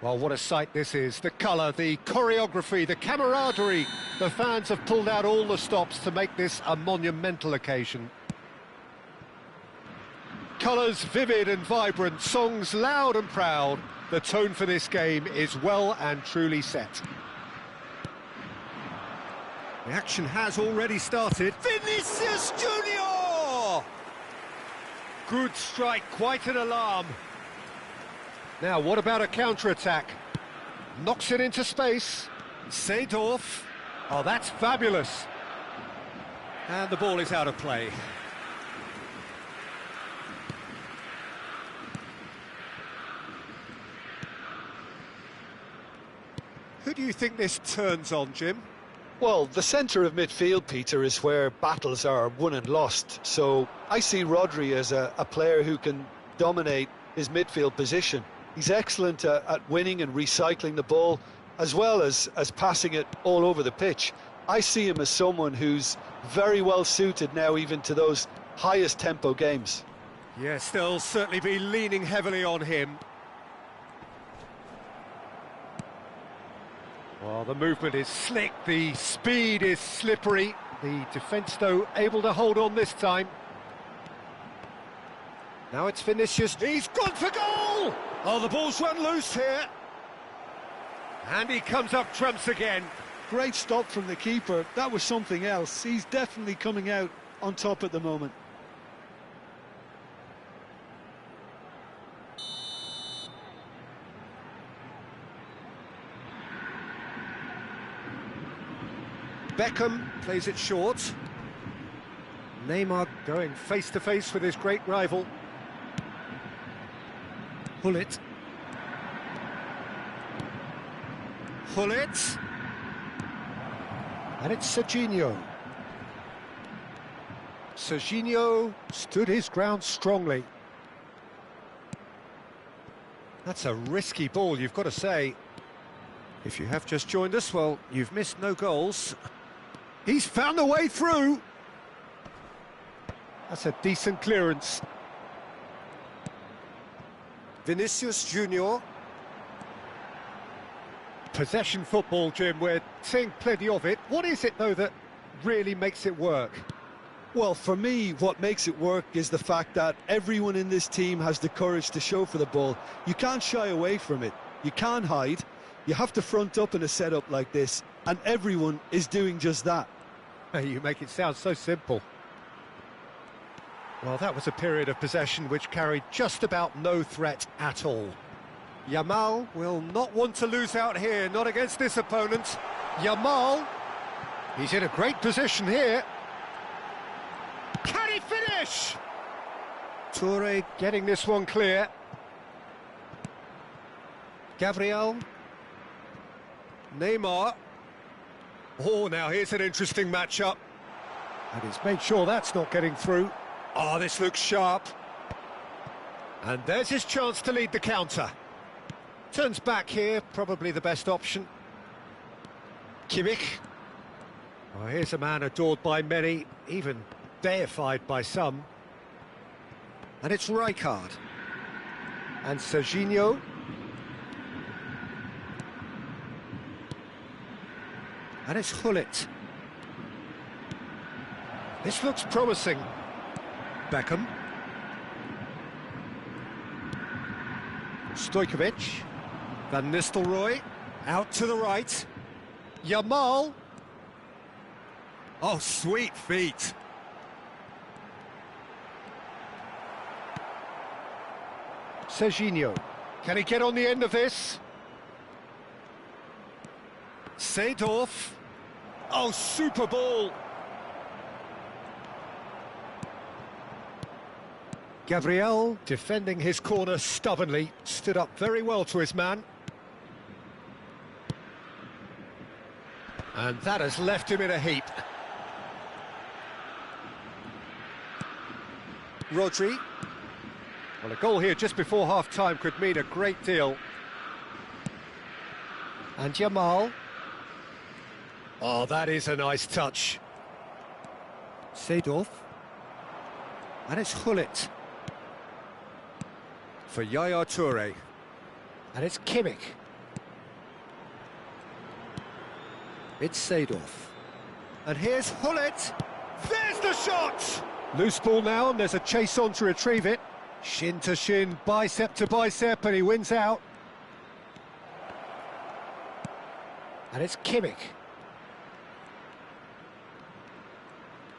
Well, what a sight this is. The colour, the choreography, the camaraderie. The fans have pulled out all the stops to make this a monumental occasion. Colours vivid and vibrant, songs loud and proud. The tone for this game is well and truly set. The action has already started. Vinicius Junior! Good strike, quite an alarm. Now, what about a counter-attack? Knocks it into space. Seedorf. Oh, that's fabulous. And the ball is out of play. Who do you think this turns on, Jim? Well, the centre of midfield, Peter, is where battles are won and lost. So I see Rodri as a player who can dominate his midfield position. He's excellent at winning and recycling the ball, as well as passing it all over the pitch. I see him as someone who's very well suited now even to those highest tempo games. Yes, they'll certainly be leaning heavily on him. Well, the movement is slick, the speed is slippery. The defence, though, able to hold on this time. Now it's Vinicius. He's gone for goal! Oh, the ball's run loose here. And he comes up trumps again. Great stop from the keeper. That was something else. He's definitely coming out on top at the moment. Beckham plays it short. Neymar going face-to-face with his great rival. Hullet. Hullet. And it's Serginho. Serginho stood his ground strongly. That's a risky ball, you've got to say. If you have just joined us, well, you've missed no goals. He's found a way through. That's a decent clearance. Vinicius Junior. Possession football, Jim, we're seeing plenty of it. What is it, though, that really makes it work? Well, for me, what makes it work is the fact that everyone in this team has the courage to show for the ball. You can't shy away from it. You can't hide. You have to front up in a setup like this, and everyone is doing just that. You make it sound so simple. Well, that was a period of possession which carried just about no threat at all. Yamal will not want to lose out here, not against this opponent. Yamal, he's in a great position here. Can he finish? Toure getting this one clear. Gabriel. Neymar. Oh, now here's an interesting matchup. And he's made sure that's not getting through. Oh, this looks sharp. And there's his chance to lead the counter. Turns back here, probably the best option. Kimmich. Oh, here's a man adored by many, even deified by some. And it's Rijkaard. And Serginho. And it's Hullet. This looks promising. Beckham. Stojkovic. Van Nistelrooy. Out to the right. Yamal. Oh, sweet feet. Serginho. Can he get on the end of this? Seedorf. Oh, super ball. Gabriel, defending his corner stubbornly, stood up very well to his man. And that has left him in a heap. Rodri. Well, a goal here just before half-time could mean a great deal. And Yamal. Oh, that is a nice touch. Seedorf. And it's Hullet. For Yaya Toure. And it's Kimmich. It's Seedorf. And here's Hullet. There's the shot! Loose ball now, and there's a chase on to retrieve it. Shin to shin, bicep to bicep, and he wins out. And it's Kimmich.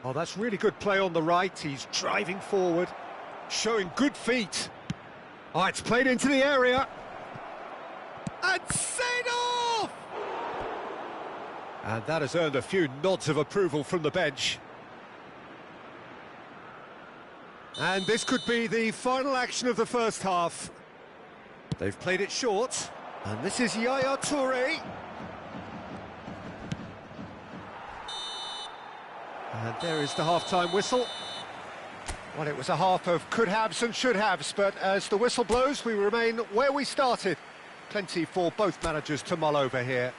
Oh, that's really good play on the right. He's driving forward, showing good feet. Oh, it's played into the area. And Seedorf! And that has earned a few nods of approval from the bench. And this could be the final action of the first half. They've played it short, and this is Yaya Toure. And there is the half-time whistle. Well, it was a half of could-haves and should-haves, but as the whistle blows, we remain where we started. Plenty for both managers to mull over here.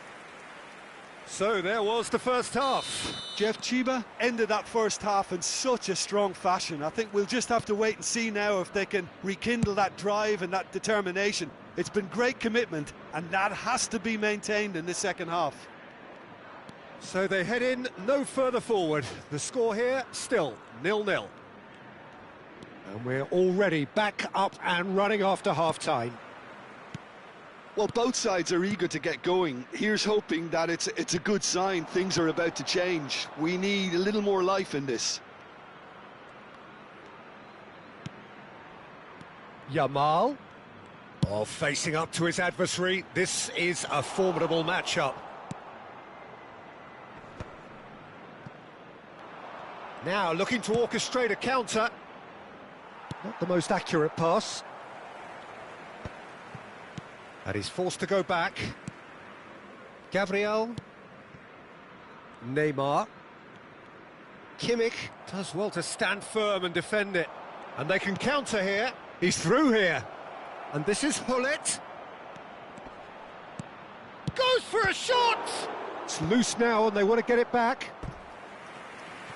So there was the first half. Jeff, Chiba ended that first half in such a strong fashion. I think we'll just have to wait and see now if they can rekindle that drive and that determination. It's been great commitment, and that has to be maintained in the second half. So they head in no further forward. The score here, still 0-0. And we're already back up and running after half-time. Well, both sides are eager to get going. Here's hoping that it's a good sign. Things are about to change. We need a little more life in this. Yamal. Oh, facing up to his adversary. This is a formidable matchup. Now looking to orchestrate a counter. Not the most accurate pass. And he's forced to go back. Gabriel. Neymar. Kimmich does well to stand firm and defend it. And they can counter here. He's through here. And this is Hullet. Goes for a shot! It's loose now and they want to get it back.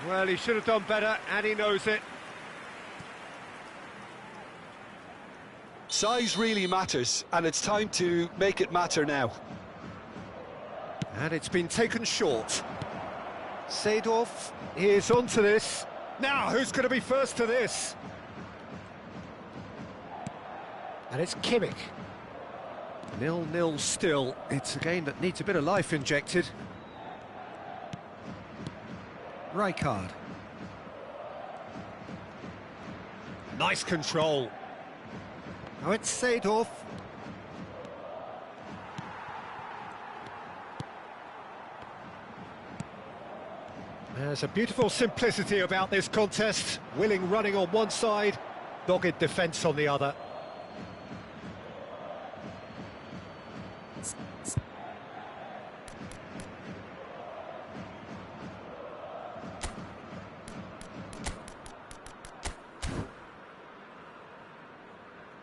Well, he should have done better, and he knows it. Size really matters, and it's time to make it matter now. And it's been taken short. Seedorf is onto this. Now, who's going to be first to this? And it's Kimmich. 0-0 still. It's a game that needs a bit of life injected. Rijkaard. Nice control. Now it's Seedorf. There's a beautiful simplicity about this contest. Willing running on one side, dogged defence on the other.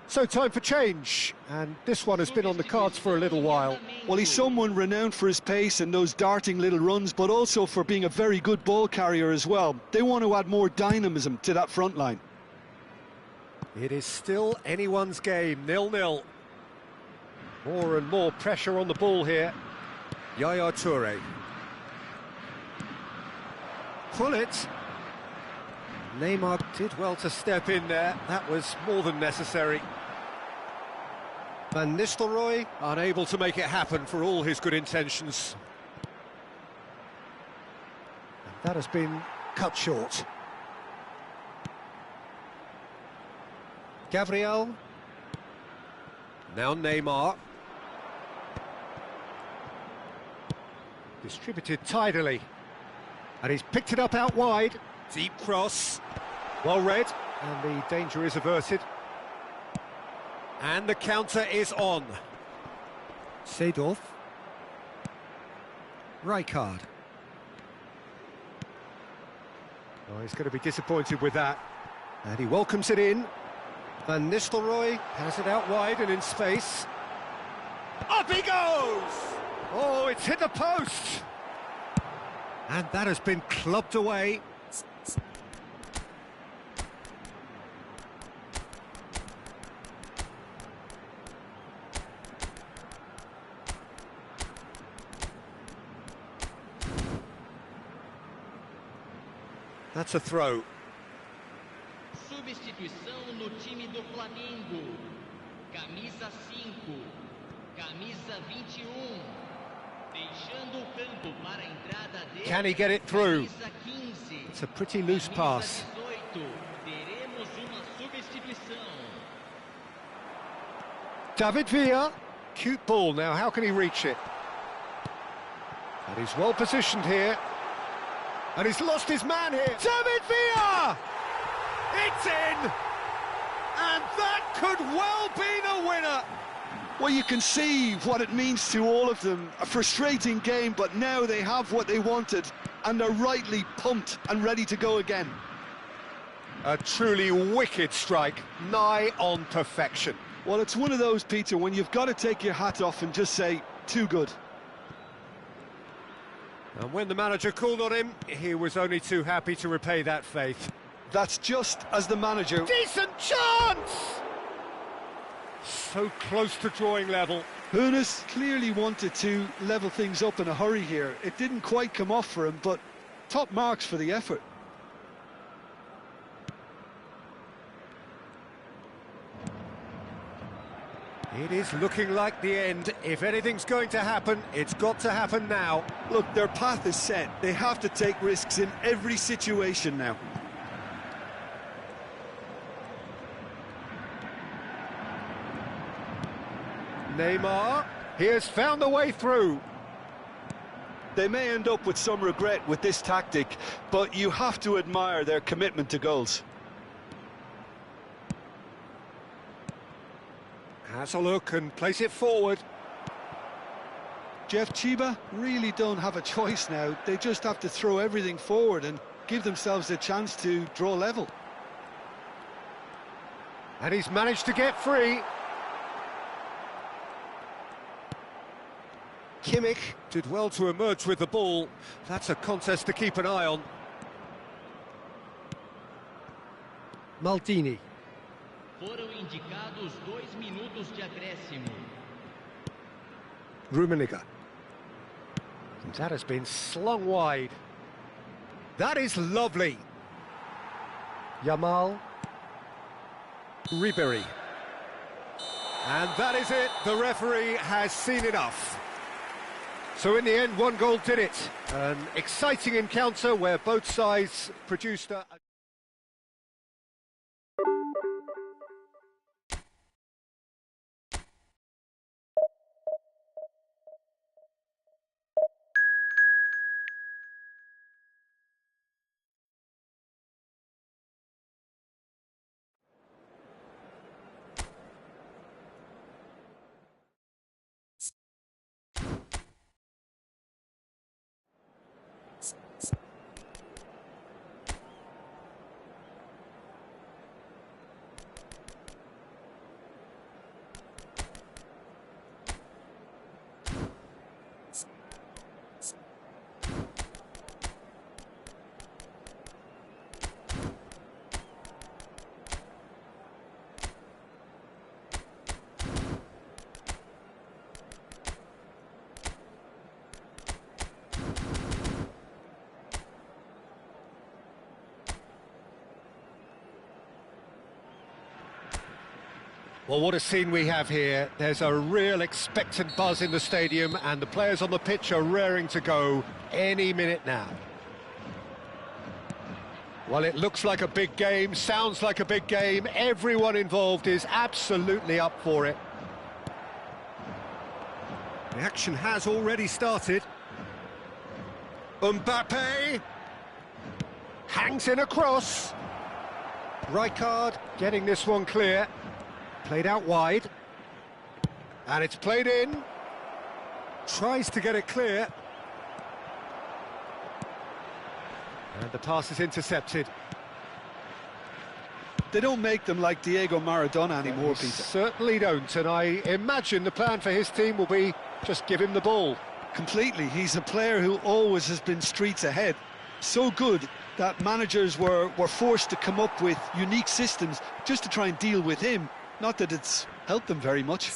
So time for change, and this one has been on the cards for a little while. Well, he's someone renowned for his pace and those darting little runs, but also for being a very good ball carrier as well. They want to add more dynamism to that front line. It is still anyone's game, 0-0. More and more pressure on the ball here. Yaya Toure. Pull it. Neymar did well to step in there. That was more than necessary. Van Nistelrooy unable to make it happen for all his good intentions. And that has been cut short. Gabriel. Now Neymar. Distributed tidily. And he's picked it up out wide. Deep cross. Well read. And the danger is averted. And the counter is on. Seedorf. Rijkaard. Oh, he's going to be disappointed with that. And he welcomes it in. Van Nistelrooy has it out wide and in space. Up he goes! Oh, it's hit the post! And that has been clubbed away. That's a throw. Substituição no time do Flamengo. Camisa 5, camisa 21. Deixando o campo para a entrada dele. Can he get it through? Camisa 15. It's a pretty loose pass. Camisa 18. Teremos uma substituição. div1. Cute ball now, how can he reach it? And he's well positioned here. And he's lost his man here. div1! It's in! And that could well be the winner! Well, you can see what it means to all of them. A frustrating game, but now they have what they wanted, and they're rightly pumped and ready to go again. A truly wicked strike, nigh on perfection. Well, it's one of those, Peter, when you've got to take your hat off and just say, too good. And when the manager called on him, he was only too happy to repay that faith. That's just as the manager... Decent chance! So close to drawing level. Hoeneß clearly wanted to level things up in a hurry here. It didn't quite come off for him, but top marks for the effort. It is looking like the end. If anything's going to happen, it's got to happen now. Look, their path is set. They have to take risks in every situation now. Neymar, he has found the way through. They may end up with some regret with this tactic, but you have to admire their commitment to goals. Has a look and place it forward. Jeff Chiba really don't have a choice now. They just have to throw everything forward and give themselves a chance to draw level. And he's managed to get free. Kimmich did well to emerge with the ball. That's a contest to keep an eye on. Maldini. Foram indicados 2 minutos de acréscimo. Rummenigge. And that has been slung wide. That is lovely. Yamal. Ribery. And that is it. The referee has seen enough. So in the end, one goal did it. An exciting encounter where both sides produced a... Well, what a scene we have here. There's a real expectant buzz in the stadium and the players on the pitch are raring to go any minute now. Well, it looks like a big game, sounds like a big game. Everyone involved is absolutely up for it. The action has already started. Mbappe hangs in a cross. Rijkaard getting this one clear. Played out wide. And it's played in. Tries to get it clear. And the pass is intercepted. They don't make them like Diego Maradona anymore, Peter. Certainly don't, and I imagine the plan for his team will be just give him the ball. Completely. He's a player who always has been streets ahead. So good that managers were forced to come up with unique systems just to try and deal with him. Not that it's helped them very much.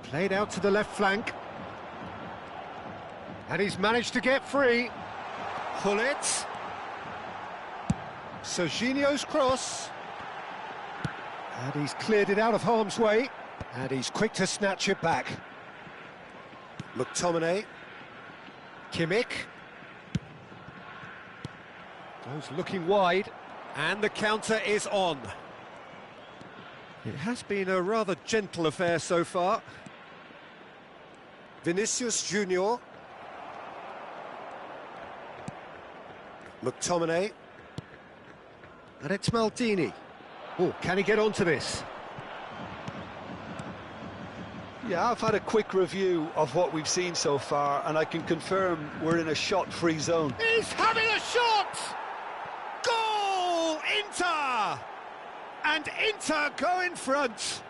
Played out to the left flank. And he's managed to get free. Hullet. Serginho's cross. And he's cleared it out of harm's way. And he's quick to snatch it back. McTominay. Kimmich. Goes looking wide. And the counter is on. It has been a rather gentle affair so far. Vinicius Junior. McTominay. And it's Maldini. Oh, can he get onto this? Yeah, I've had a quick review of what we've seen so far, and I can confirm we're in a shot-free zone. He's having a shot! Goal! Inter! And Inter go in front.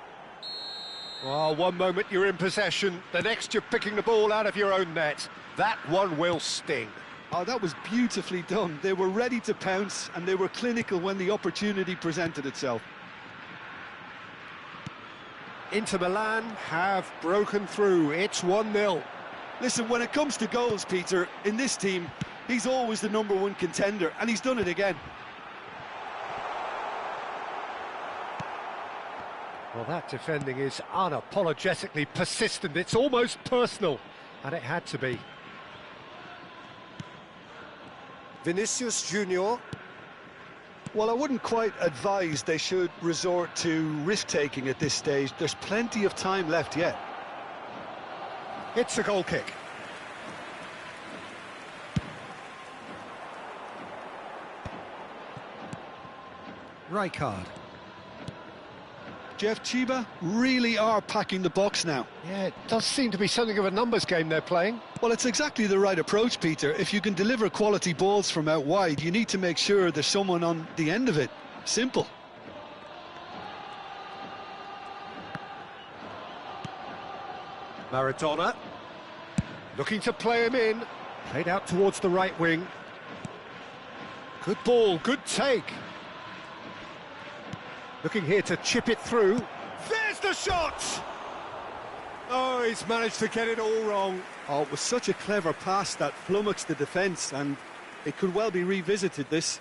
Oh, one moment you're in possession, the next you're picking the ball out of your own net. That one will sting. Oh, that was beautifully done. They were ready to pounce, and they were clinical when the opportunity presented itself. Inter Milan have broken through. It's 1-0. Listen, when it comes to goals, Peter, in this team, he's always the #1 contender, and he's done it again. Well, that defending is unapologetically persistent. It's almost personal, and it had to be. Vinicius Junior. Well, I wouldn't quite advise they should resort to risk-taking at this stage. There's plenty of time left yet. It's a goal kick. Rijkaard. Jeff Chiba really are packing the box now. Yeah, it does seem to be something of a numbers game they're playing. Well, it's exactly the right approach, Peter. If you can deliver quality balls from out wide, you need to make sure there's someone on the end of it. Simple. Maradona. Looking to play him in. Played out towards the right wing. Good ball, good take. Looking here to chip it through. There's the shot! Oh, he's managed to get it all wrong. Oh, it was such a clever pass that flummoxed the defence, and it could well be revisited, this.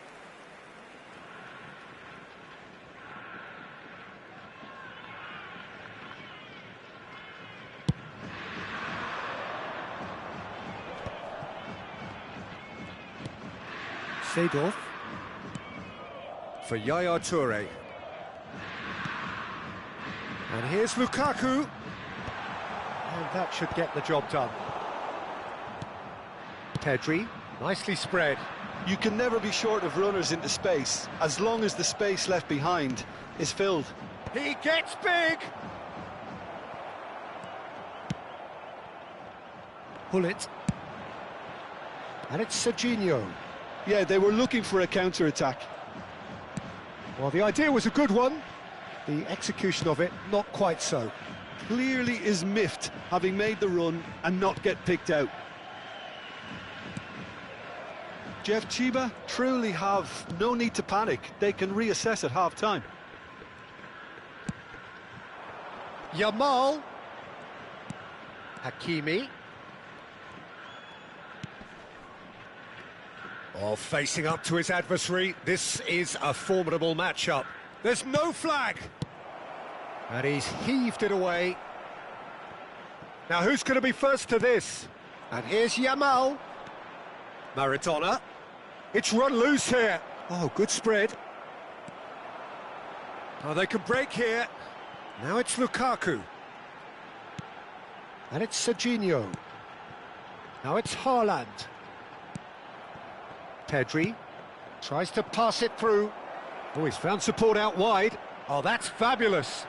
Seedorf. For Yaya Toure. And here's Lukaku. And that should get the job done. Pedri, nicely spread. You can never be short of runners into space, as long as the space left behind is filled. He gets big! Hullet. And it's Serginho. Yeah, they were looking for a counter-attack. Well, the idea was a good one. The execution of it, not quite so. Clearly is miffed, having made the run and not get picked out. Jeff Chiba truly have no need to panic. They can reassess at half-time. Yamal. Hakimi. Oh, facing up to his adversary. This is a formidable matchup. There's no flag. And he's heaved it away. Now, who's going to be first to this? And here's Yamal. Maradona. It's run loose here. Oh, good spread. Oh, they can break here. Now it's Lukaku. And it's Serginho. Now it's Haaland. Pedri tries to pass it through. Oh, he's found support out wide. Oh, that's fabulous.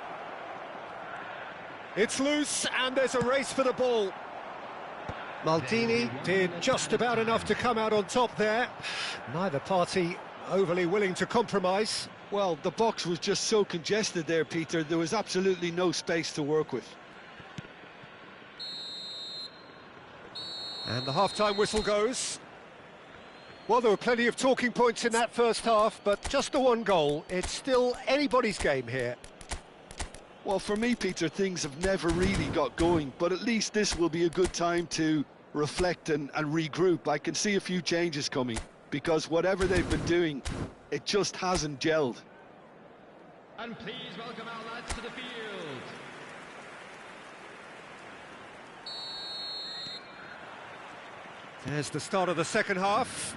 It's loose, and there's a race for the ball. Maldini did just about enough to come out on top there. Neither party overly willing to compromise. Well, the box was just so congested there, Peter. There was absolutely no space to work with. And the half-time whistle goes. Well, there were plenty of talking points in that first half, but just the one goal. It's still anybody's game here. Well, for me, Peter, things have never really got going, but at least this will be a good time to reflect and regroup. I can see a few changes coming, because whatever they've been doing, it just hasn't gelled. And please welcome our lads to the field. There's the start of the second half.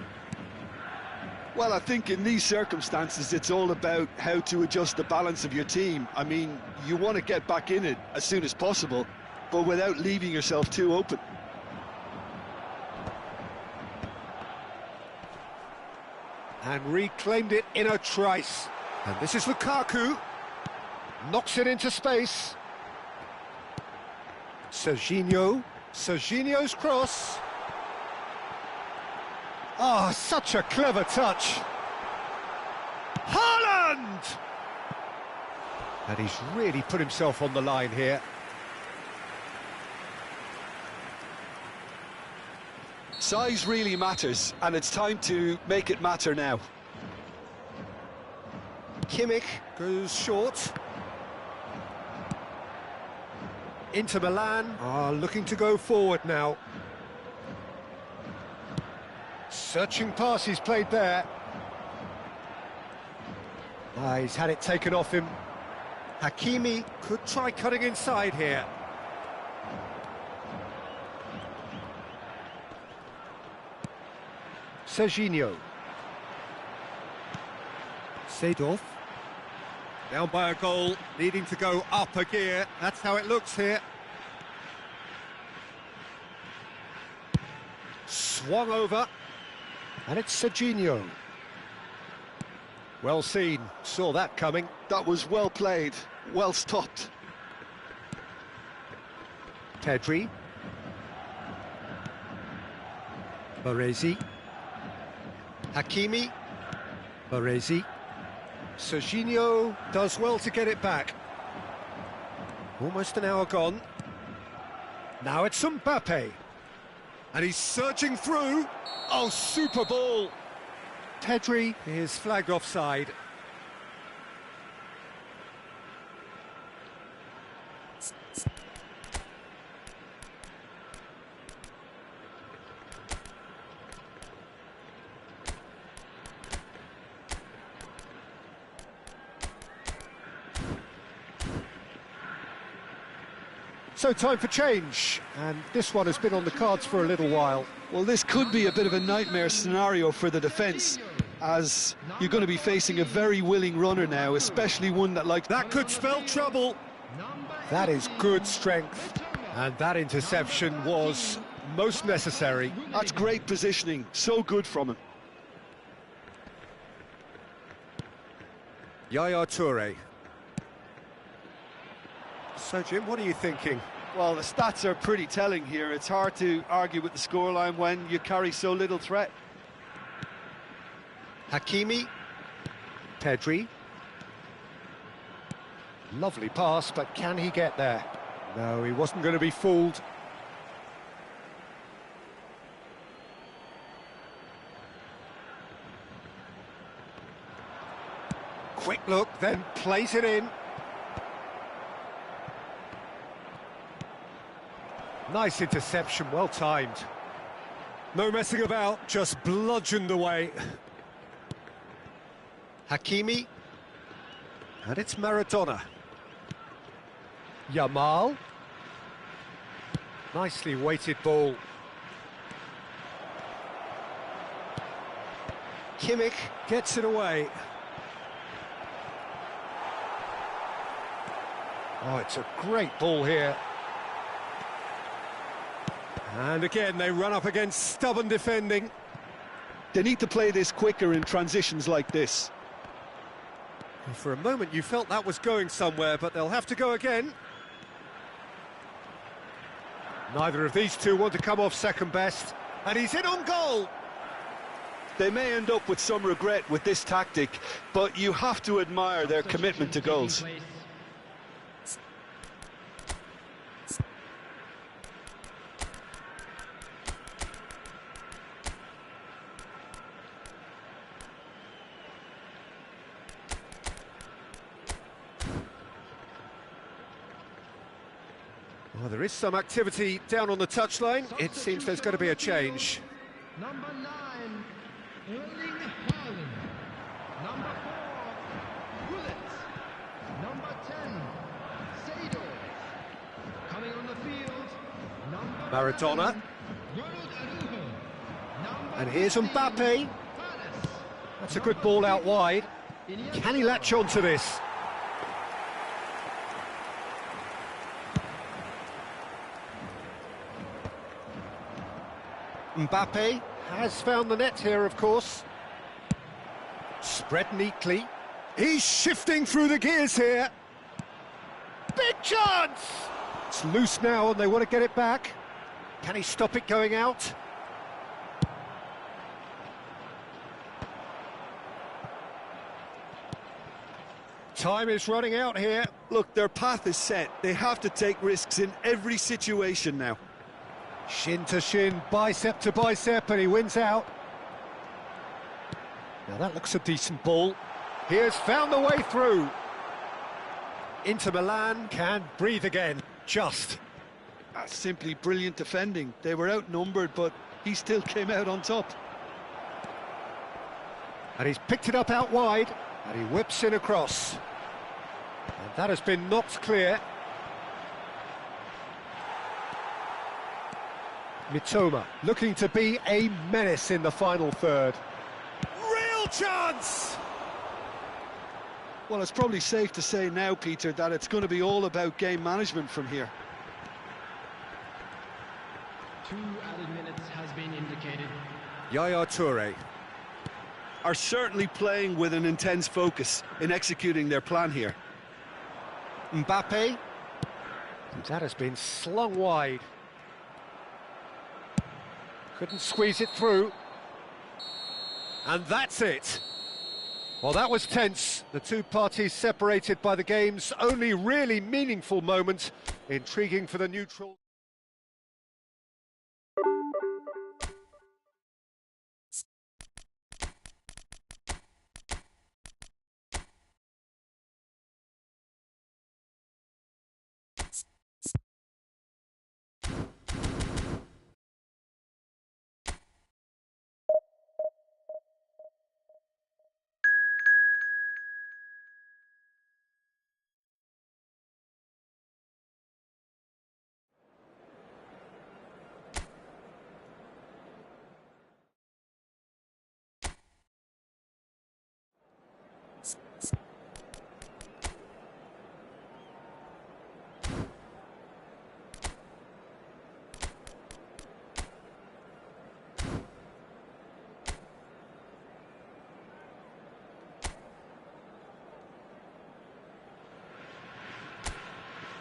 Well, I think in these circumstances, it's all about how to adjust the balance of your team. I mean, you want to get back in it as soon as possible, but without leaving yourself too open. And reclaimed it in a trice. And this is Lukaku. Knocks it into space. Serginho. Serginho's cross. Ah, such a clever touch. Haaland! And he's really put himself on the line here. Size really matters, and it's time to make it matter now. Kimmich goes short. Inter Milan are looking to go forward now. Searching pass he's played there. He's had it taken off him. Hakimi could try cutting inside here. Serginho. Seedorf. Down by a goal, needing to go up a gear. That's how it looks here. Swung over. And it's Serginho. Well seen, saw that coming. That was well played, well stopped. Pedri. Baresi. Hakimi. Baresi. Serginho does well to get it back. Almost an hour gone. Now it's Mbappe. And he's surging through. Oh, super ball. Pedri is flagged offside. So time for change, and this one has been on the cards for a little while. Well, this could be a bit of a nightmare scenario for the defence, as you're going to be facing a very willing runner now, especially one that likes... That could spell trouble. That is good strength, and that interception was most necessary. That's great positioning, so good from him. Yaya Toure. So, Jim, what are you thinking? Well, the stats are pretty telling here. It's hard to argue with the scoreline when you carry so little threat. Hakimi. Pedri. Lovely pass, but can he get there? No, he wasn't going to be fooled. Quick look, then plays it in. Nice interception, well timed. No messing about, just bludgeoned away. Hakimi. And it's Maradona. Yamal. Nicely weighted ball. Kimmich gets it away. Oh, it's a great ball here. And again, they run up against stubborn defending. They need to play this quicker in transitions like this. Well, for a moment, you felt that was going somewhere, but they'll have to go again. Neither of these two want to come off second best, and he's in on goal. They may end up with some regret with this tactic, but you have to admire their commitment to goals. Well, there is some activity down on the touchline. It seems there's going to be a change. Number 9, Erling Haaland. Number 4, Gullit. Number 10, Seydorf. Coming on the field, number Maradona. 11, Ronald Araujo. Number And here's 15, Mbappe. Paredes. That's a good ball out wide. Can he latch on to this? Mbappe has found the net here, of course. Spread neatly. He's shifting through the gears here. Big chance! It's loose now and they want to get it back. Can he stop it going out? Time is running out here. Look, their path is set. They have to take risks in every situation now. Shin to shin, bicep to bicep, and he wins out. Now that looks a decent ball. He has found the way through. Inter Milan can breathe again, just. That's simply brilliant defending. They were outnumbered, but he still came out on top. And he's picked it up out wide, and he whips in across. And that has been knocked clear. Mitoma looking to be a menace in the final third. Real chance! Well, it's probably safe to say now, Peter, that it's going to be all about game management from here. 2 added minutes has been indicated. Yaya Toure. Are certainly playing with an intense focus in executing their plan here. Mbappe. That has been slung wide. Couldn't squeeze it through. And that's it. Well, that was tense. The two parties separated by the game's only really meaningful moment. Intriguing for the neutral.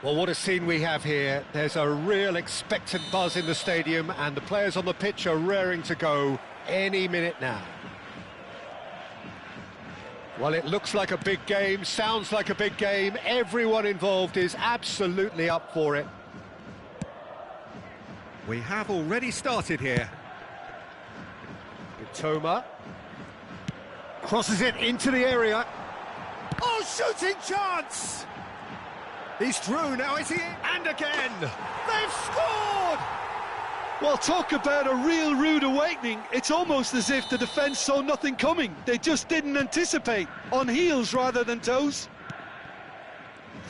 Well, what a scene we have here. There's a real expectant buzz in the stadium and the players on the pitch are raring to go any minute now. Well, it looks like a big game, sounds like a big game. Everyone involved is absolutely up for it. We have already started here. Mitoma crosses it into the area. Oh, shooting chance! He's through now, is he? And again! They've scored! Well, talk about a real rude awakening. It's almost as if the defence saw nothing coming. They just didn't anticipate. On heels rather than toes.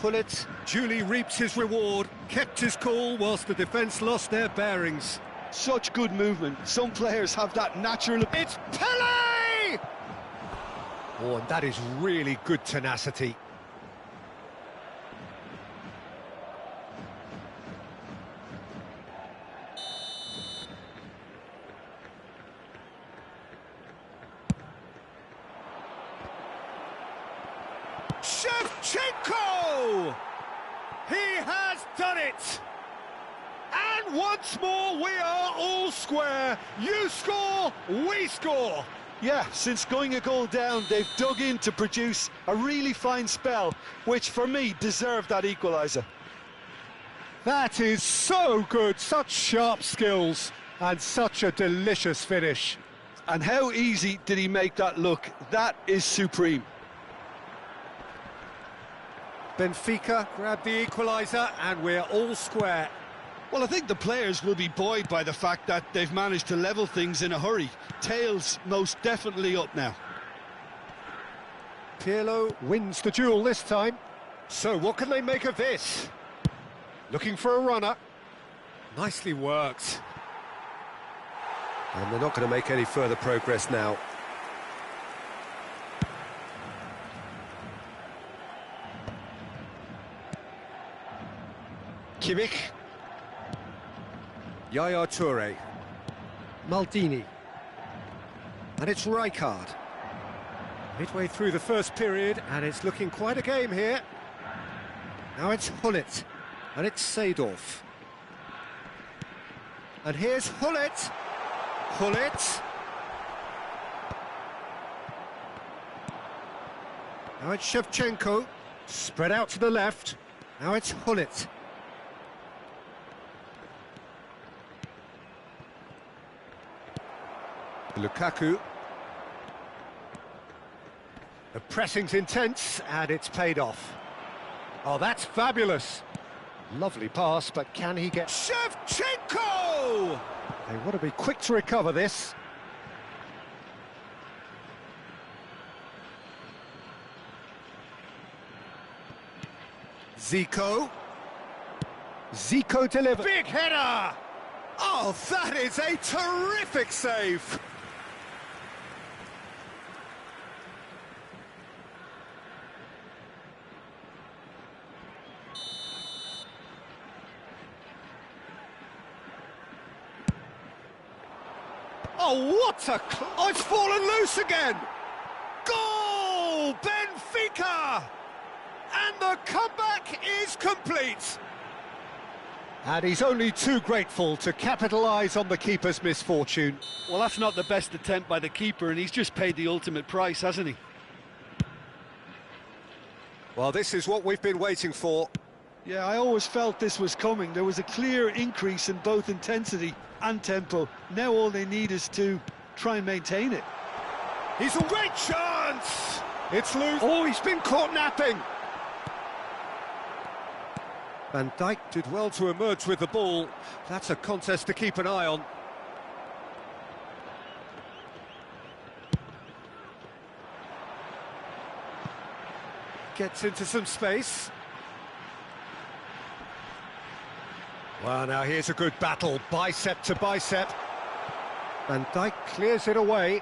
Pullet duly reaps his reward, kept his cool whilst the defence lost their bearings. Such good movement. Some players have that natural... It's Pele! Oh, and that is really good tenacity. Shevchenko! He has done it! And once more we are all square. You score, we score. Yeah, since going a goal down, they've dug in to produce a really fine spell, which for me deserved that equaliser. That is so good, such sharp skills and such a delicious finish. And how easy did he make that look? That is supreme. Benfica grab the equaliser and we're all square. Well, I think the players will be buoyed by the fact that they've managed to level things in a hurry. Tails most definitely up now. Pirlo wins the duel this time. So what can they make of this? Looking for a runner. Nicely worked. And they're not going to make any further progress now. Kimmich. Yaya Toure. Maldini. And it's Rijkaard. Midway through the first period, and it's looking quite a game here. Now it's Hullet, and it's Seedorf. And here's Hullet. Hullet. Now it's Shevchenko. Spread out to the left. Now it's Hullet. Lukaku. The pressing's intense, and it's paid off. Oh, that's fabulous. Lovely pass, but can he get... Shevchenko! They want to be quick to recover this. Zico. Zico delivers. Big header! Oh, that is a terrific save! Oh, what a... Oh, it's fallen loose again! Goal! Benfica! And the comeback is complete! And he's only too grateful to capitalise on the keeper's misfortune. Well, that's not the best attempt by the keeper, and he's just paid the ultimate price, hasn't he? Well, this is what we've been waiting for. Yeah, I always felt this was coming. There was a clear increase in both intensity and tempo. Now all they need is to try and maintain it. He's a great chance! It's loose. Oh, he's been caught napping. Van Dijk did well to emerge with the ball. That's a contest to keep an eye on. Gets into some space. Well, now here's a good battle, bicep to bicep. Van Dijk clears it away.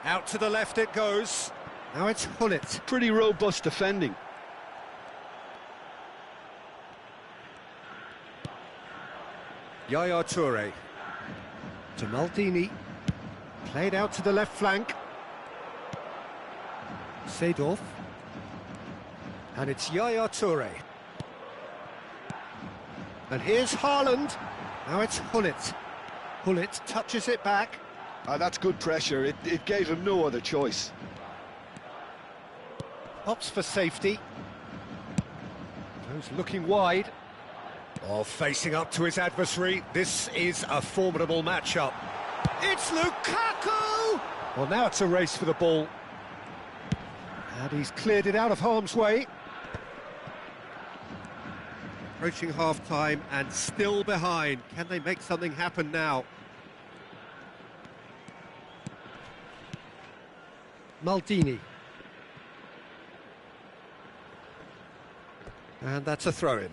Out to the left it goes. Now it's Hullet. Pretty robust defending. Yaya Toure. To Maldini. Played out to the left flank. Seedorf. And it's Yaya Toure. And here's Haaland. Now it's Hullet. Hullet touches it back. That's good pressure. It gave him no other choice. Opts for safety. Goes looking wide. Oh, facing up to his adversary. This is a formidable matchup. It's Lukaku! Well, now it's a race for the ball. And he's cleared it out of harm's way. Approaching half-time and still behind. Can they make something happen now? Maldini. And that's a throw-in.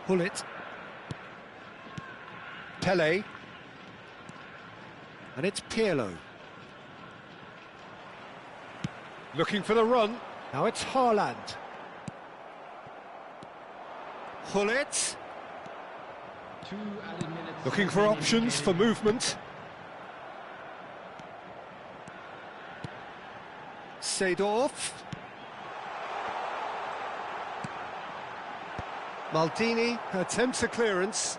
Hullet. Pele. And it's Pirlo. Looking for the run. Now it's Haaland. Hullet. Looking for options for movement. Seedorf. Maldini attempts a clearance.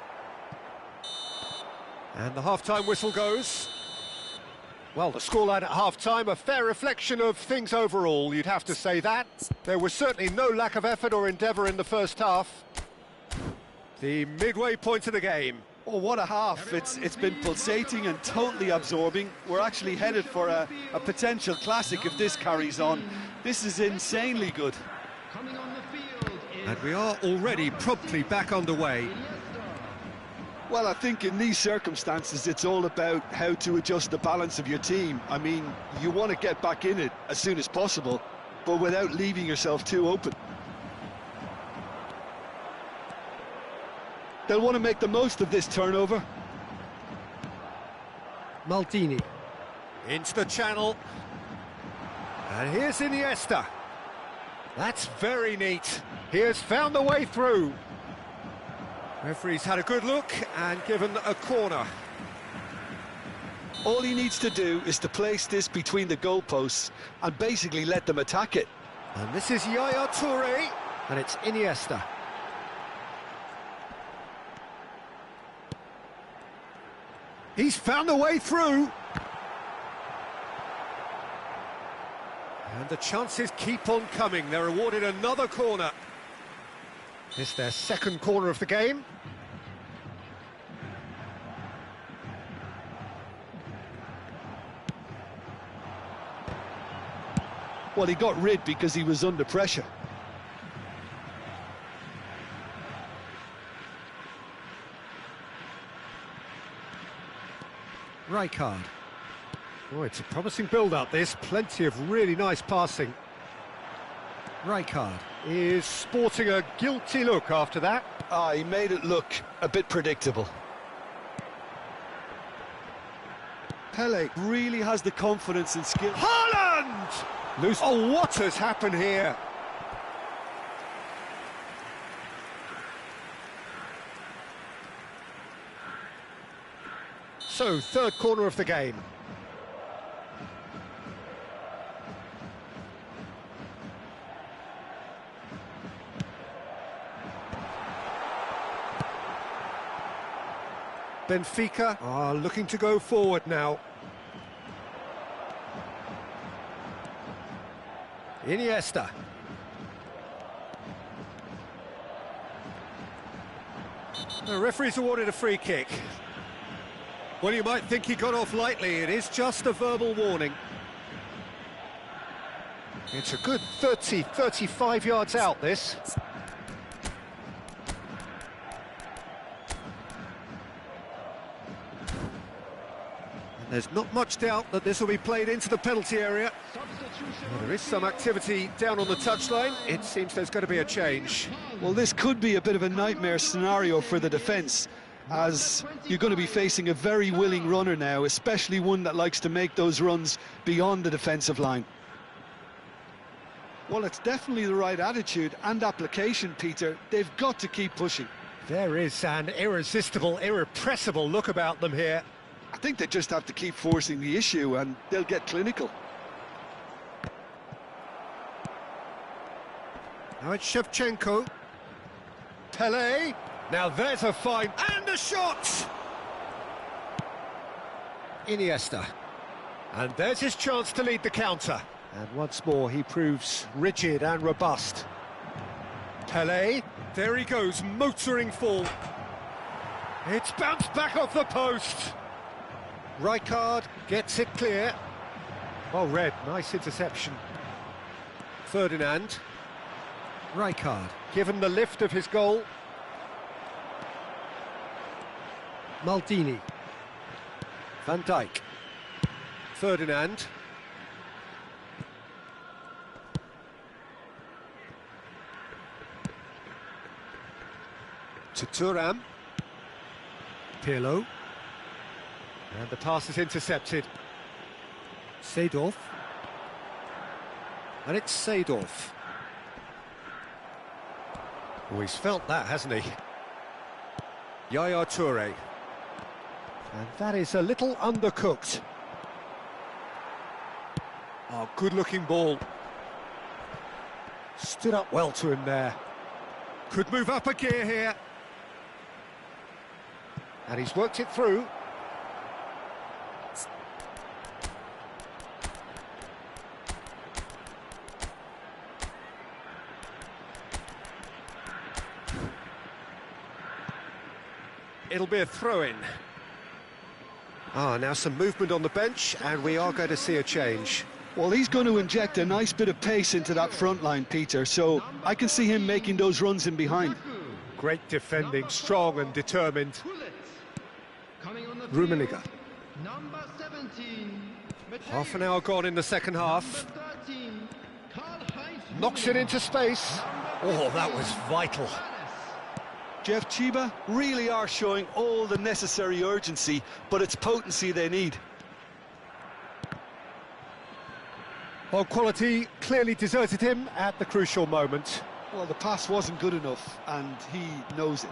And the half-time whistle goes. Well, the scoreline at half-time, a fair reflection of things overall, you'd have to say that. There was certainly no lack of effort or endeavour in the first half. The midway point of the game. Oh, what a half. It's been pulsating and totally absorbing. We're actually headed for a potential classic if this carries on. This is insanely good. Coming on the field is And we are already promptly back underway. Well, I think in these circumstances, it's all about how to adjust the balance of your team. I mean, you want to get back in it as soon as possible, but without leaving yourself too open. They'll want to make the most of this turnover. Maldini. Into the channel. And here's Iniesta. That's very neat. He has found the way through. Referee's had a good look and given a corner. All he needs to do is to place this between the goalposts and basically let them attack it. And this is Yaya Toure, and it's Iniesta. He's found a way through. And the chances keep on coming. They're awarded another corner. It's their second corner of the game. Well, he got rid because he was under pressure. Rijkaard. Oh, it's a promising build-up, this. Plenty of really nice passing. Rijkaard is sporting a guilty look after that. Ah, he made it look a bit predictable. Pele really has the confidence and skill. Haaland! Oh, what has happened here? So, third corner of the game. Benfica are looking to go forward now. Iniesta. The referee's awarded a free kick. Well, you might think he got off lightly. It is just a verbal warning. It's a good 30, 35 yards out, this. There's not much doubt that this will be played into the penalty area. Well, there is some activity down on the touchline. It seems there's going to be a change. Well, this could be a bit of a nightmare scenario for the defence, as you're going to be facing a very willing runner now, especially one that likes to make those runs beyond the defensive line. Well, it's definitely the right attitude and application, Peter. They've got to keep pushing. There is an irresistible, irrepressible look about them here. I think they just have to keep forcing the issue and they'll get clinical. Now it's Shevchenko. Pele. Now there's a fine and a shot! Iniesta. And there's his chance to lead the counter. And once more he proves rigid and robust. Pele. There he goes, motoring full. It's bounced back off the post. Rijkaard gets it clear. Well read, nice interception. Ferdinand. Rijkaard, given the lift of his goal. Maldini. Van Dijk. Ferdinand. To Thuram. Pirlo. And the pass is intercepted. Seedorf. And it's Seedorf. Oh, he's felt that, hasn't he? Yaya Toure. And that is a little undercooked. Oh, good-looking ball. Stood up well to him there. Could move up a gear here. And he's worked it through. It'll be a throw-in. Ah, now some movement on the bench, and we are going to see a change. Well, he's going to inject a nice bit of pace into that front line, Peter, so I can see him making those runs in behind. Great defending, strong and determined. Rummenigge. Number 17. Half an hour gone in the second half. Knocks it into space. Oh, that was vital. Jeff, Chiba really are showing all the necessary urgency, but it's potency they need. Well, quality clearly deserted him at the crucial moment. Well, the pass wasn't good enough, and he knows it.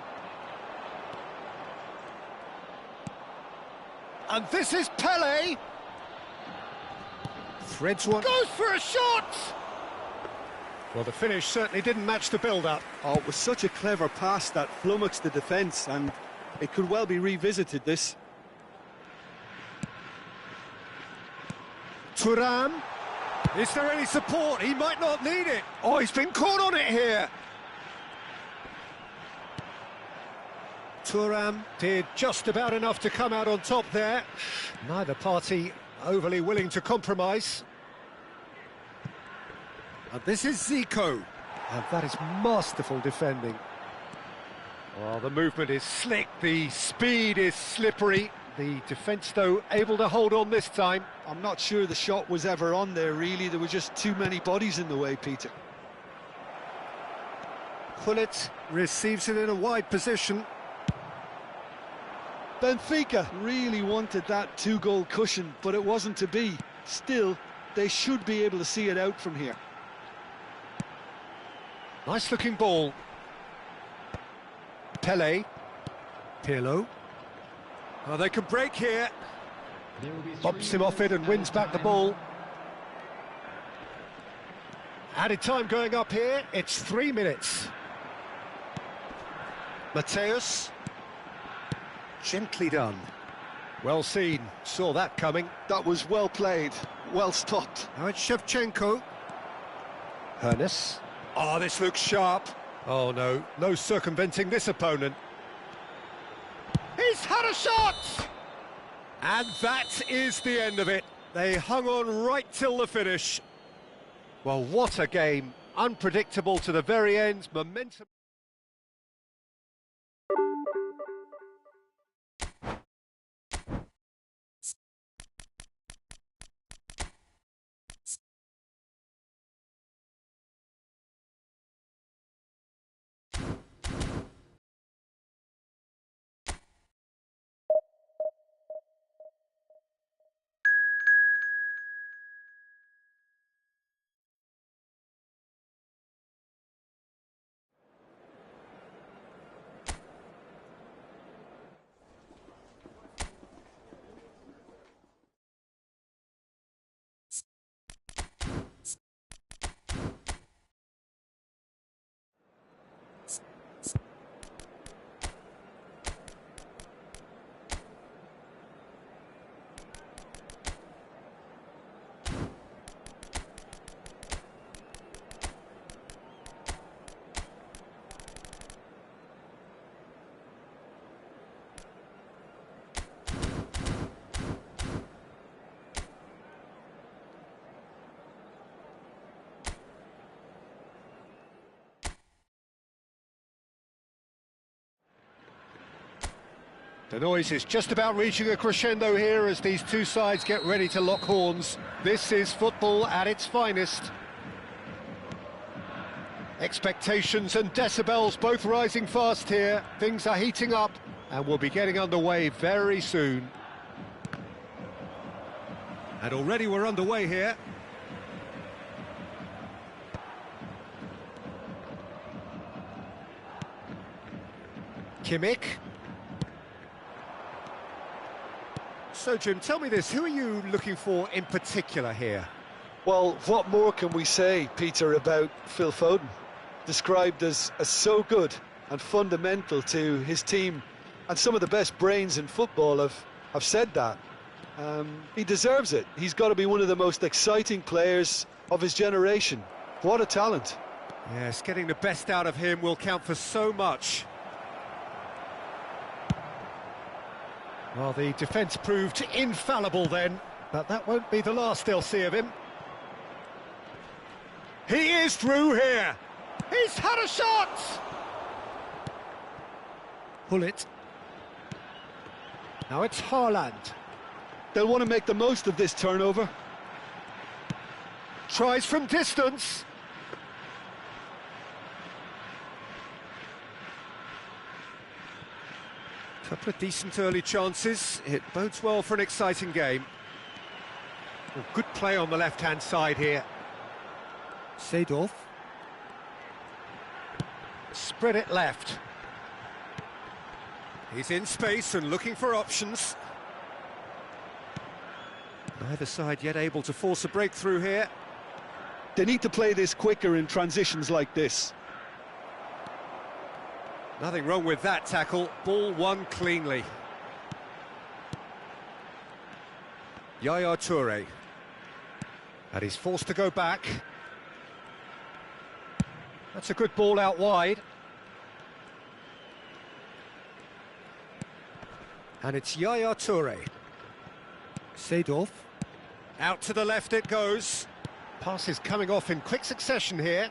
And this is Pele. Threads one. Goes for a shot! Well, the finish certainly didn't match the build-up. Oh, it was such a clever pass that flummoxed the defence, and it could well be revisited, this. Thuram. Is there any support? He might not need it. Oh, he's been caught on it here. Thuram did just about enough to come out on top there. Neither party overly willing to compromise. And this is Zico. And that is masterful defending. Well, the movement is slick, the speed is slippery. The defence, though, able to hold on this time. I'm not sure the shot was ever on there, really. There were just too many bodies in the way, Peter. Gullit receives it in a wide position. Benfica really wanted that two-goal cushion, but it wasn't to be. Still, they should be able to see it out from here. Nice-looking ball. Pele. Pirlo. Oh, they can break here. Bumps him off it and wins back the ball. Added time going up here. It's 3 minutes. Mateus. Gently done. Well seen. Saw that coming. That was well played, well stopped. Now it's Shevchenko. Hernes. Oh, this looks sharp. Oh, no. No circumventing this opponent. He's had a shot! And that is the end of it. They hung on right till the finish. Well, what a game. Unpredictable to the very end. Momentum. The noise is just about reaching a crescendo here as these two sides get ready to lock horns. This is football at its finest. Expectations and decibels both rising fast here. Things are heating up and we'll be getting underway very soon. And already we're underway here. Kimmich. So, Jim, tell me this, who are you looking for in particular here? Well, what more can we say, Peter, about Phil Foden? Described as so good and fundamental to his team, and some of the best brains in football have said that. He deserves it. He's got to be one of the most exciting players of his generation. What a talent. Yes, getting the best out of him will count for so much. Well, the defence proved infallible then, but that won't be the last they'll see of him. He is through here. He's had a shot! Pull it. Now it's Haaland. They'll want to make the most of this turnover. Tries from distance. Couple of decent early chances. It bodes well for an exciting game. Oh, good play on the left-hand side here. Seedorf. Spread it left. He's in space and looking for options. Neither side yet able to force a breakthrough here. They need to play this quicker in transitions like this. Nothing wrong with that tackle. Ball won cleanly. Yaya Toure. And he's forced to go back. That's a good ball out wide. And it's Yaya Toure. Seedorf. Out to the left it goes. Passes coming off in quick succession here.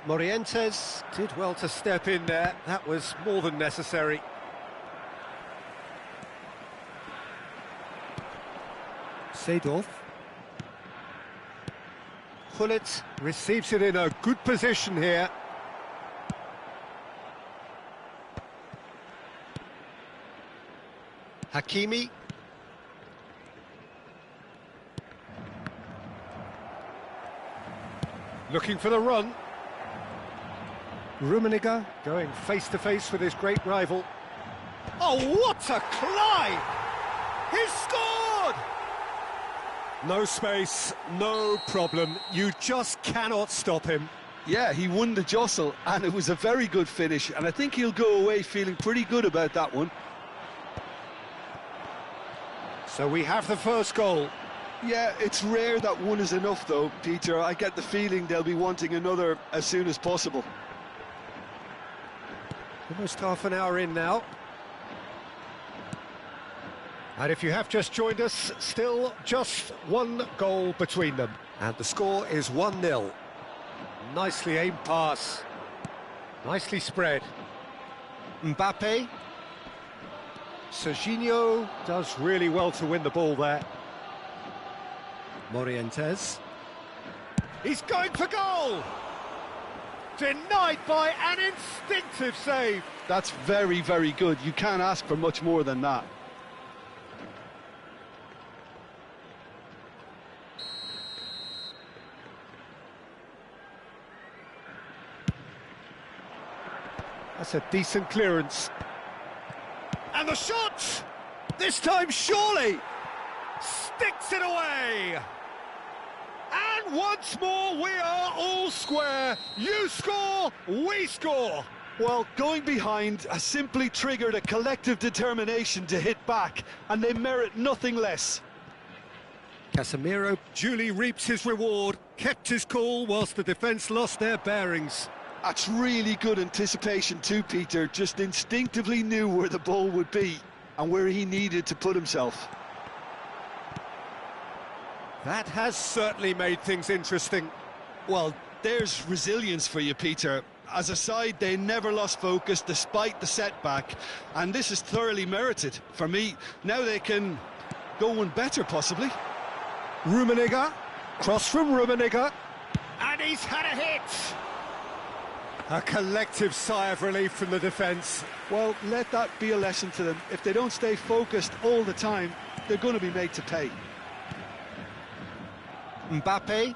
Morientes did well to step in there. That was more than necessary. Seedorf. Gullit receives it in a good position here. Hakimi. Looking for the run. Rummenigge going face-to-face with his great rival. Oh, what a climb! He's scored! No space, no problem. You just cannot stop him. Yeah, he won the jostle, and it was a very good finish, and I think he'll go away feeling pretty good about that one. So we have the first goal. Yeah, it's rare that one is enough, though, Peter. I get the feeling they'll be wanting another as soon as possible. Almost half an hour in now. And if you have just joined us, still just one goal between them. And the score is 1-0. Nicely aimed pass. Nicely spread. Mbappe. Serginho does really well to win the ball there. Morientes. He's going for goal! Denied by an instinctive save. That's very, very good. You can't ask for much more than that. That's a decent clearance. And the shot! This time surely! Sticks it away! And once more we are all square. You score, we score. Well, going behind has simply triggered a collective determination to hit back, and they merit nothing less. Casemiro duly reaps his reward, kept his cool whilst the defence lost their bearings. That's really good anticipation too, Peter. Just instinctively knew where the ball would be and where he needed to put himself. That has certainly made things interesting. Well, there's resilience for you, Peter. As a side, they never lost focus despite the setback, and this is thoroughly merited. For me, now they can go one better, possibly. Rummenigge, cross from Rummenigge, and he's had a hit! A collective sigh of relief from the defence. Well, let that be a lesson to them. If they don't stay focused all the time, they're going to be made to pay. Mbappe.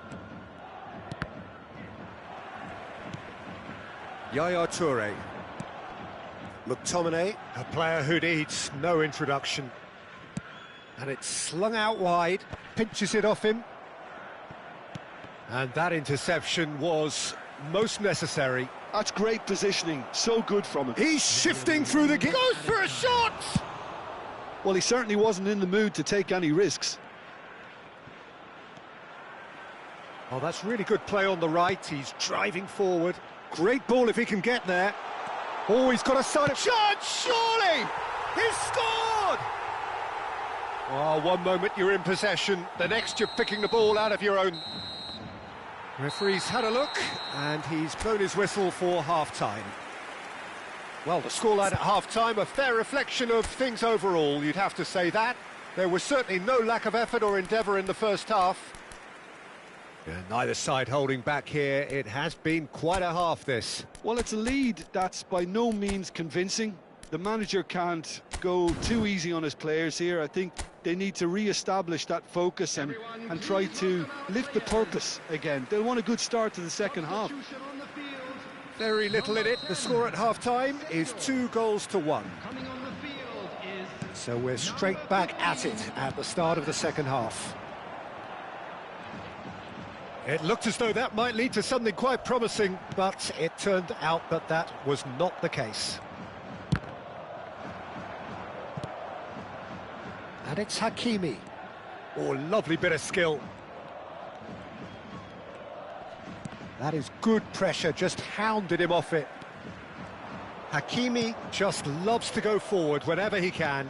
Yaya Toure. McTominay, a player who needs no introduction. And it's slung out wide, pinches it off him. And that interception was most necessary. That's great positioning, so good from him. He's shifting through the... Goes for a shot! Well, he certainly wasn't in the mood to take any risks. Oh, that's really good play on the right. He's driving forward. Great ball if he can get there. Oh, he's got a side of... Shot, surely! He's scored! Oh, one moment you're in possession, the next you're picking the ball out of your own. Referee's had a look, and he's blown his whistle for half-time. Well, the scoreline at half-time, a fair reflection of things overall, you'd have to say that. There was certainly no lack of effort or endeavour in the first half. And neither side holding back here. It has been quite a half, this. Well, it's a lead that's by no means convincing. The manager can't go too easy on his players here. I think they need to re-establish that focus and try to lift the purpose again. They'll want a good start to the second half. Very little in it. The score at half-time is 2-1. So we're straight back at it at the start of the second half. It looked as though that might lead to something quite promising, but it turned out that that was not the case. And it's Hakimi. Oh, lovely bit of skill. That is good pressure, just hounded him off it. Hakimi just loves to go forward whenever he can.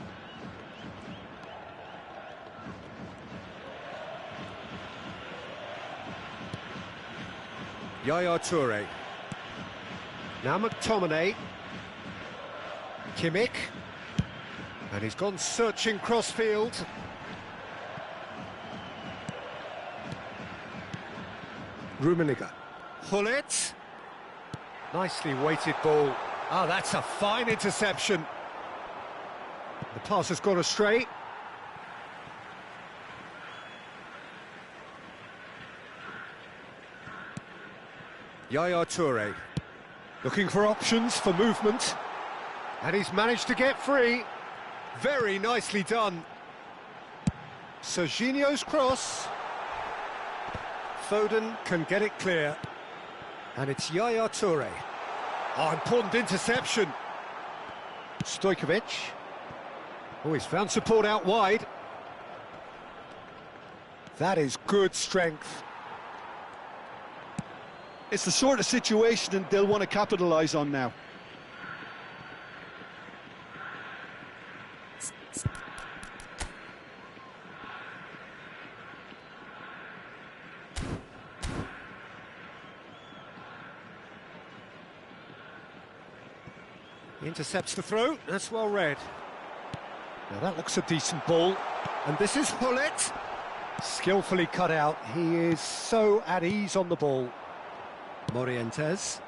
Yaya Toure. Now McTominay. Kimmich. And he's gone searching cross-field. Rummenigge. Hullet. Nicely weighted ball. Oh, that's a fine interception. The pass has gone astray. Yaya Toure. Looking for options for movement. And he's managed to get free. Very nicely done. Serginho's cross. Foden can get it clear. And it's Yaya Toure. Oh, important interception. Stojkovic. Oh, he's found support out wide. That is good strength. It's the sort of situation that they'll want to capitalise on now. He intercepts the throw, that's well read. Now that looks a decent ball, and this is Hullet. Skillfully cut out, he is so at ease on the ball. Morientes.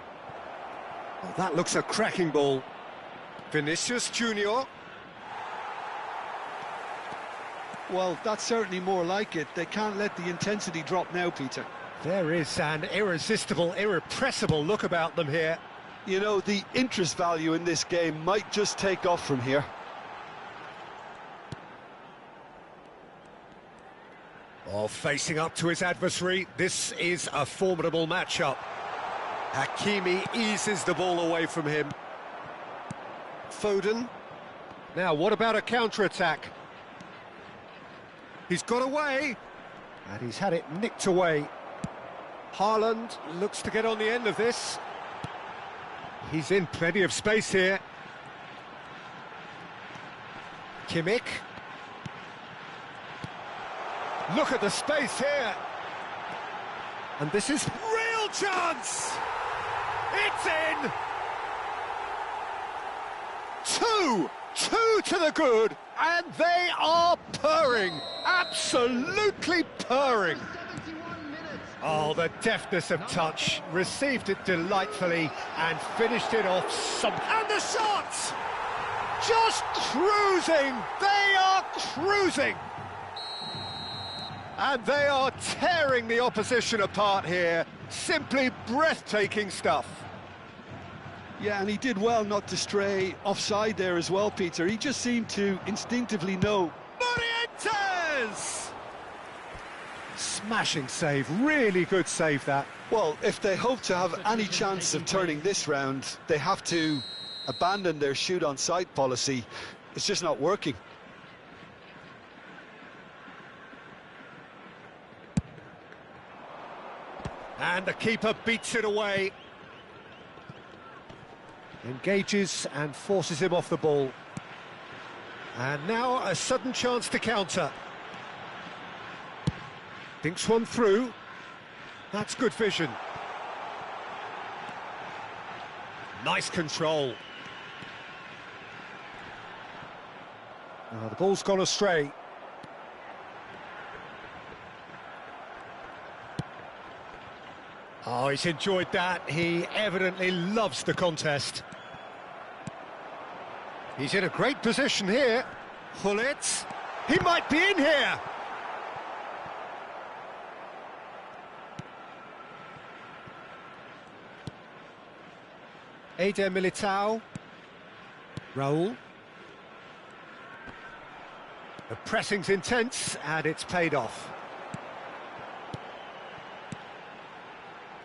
Oh, that looks a cracking ball. Vinicius Junior. Well, that's certainly more like it. They can't let the intensity drop now, Peter. There is an irresistible, irrepressible look about them here. You know, the interest value in this game might just take off from here. Oh, facing up to his adversary, this is a formidable matchup. Hakimi eases the ball away from him. Foden. Now, what about a counter-attack? He's got away, and he's had it nicked away. Haaland looks to get on the end of this. He's in plenty of space here. Kimmich. Look at the space here. And this is real chance! It's in! Two to the good, and they are purring, absolutely purring. Oh, the deftness of touch, received it delightfully and finished it off and the shots! Just cruising, they are cruising! And they are tearing the opposition apart here, simply breathtaking stuff. Yeah, and he did well not to stray offside there as well, Peter. He just seemed to instinctively know. Morientes! Smashing save, really good save that. Well, if they hope to have any chance of turning this round, they have to abandon their shoot-on-sight policy. It's just not working. And the keeper beats it away. Engages and forces him off the ball. And now a sudden chance to counter. Thinks one through. That's good vision. Nice control. The ball's gone astray. Oh, he's enjoyed that. He evidently loves the contest. He's in a great position here. Hullet. He might be in here. Eder Militao. Raul. The pressing's intense, and it's paid off.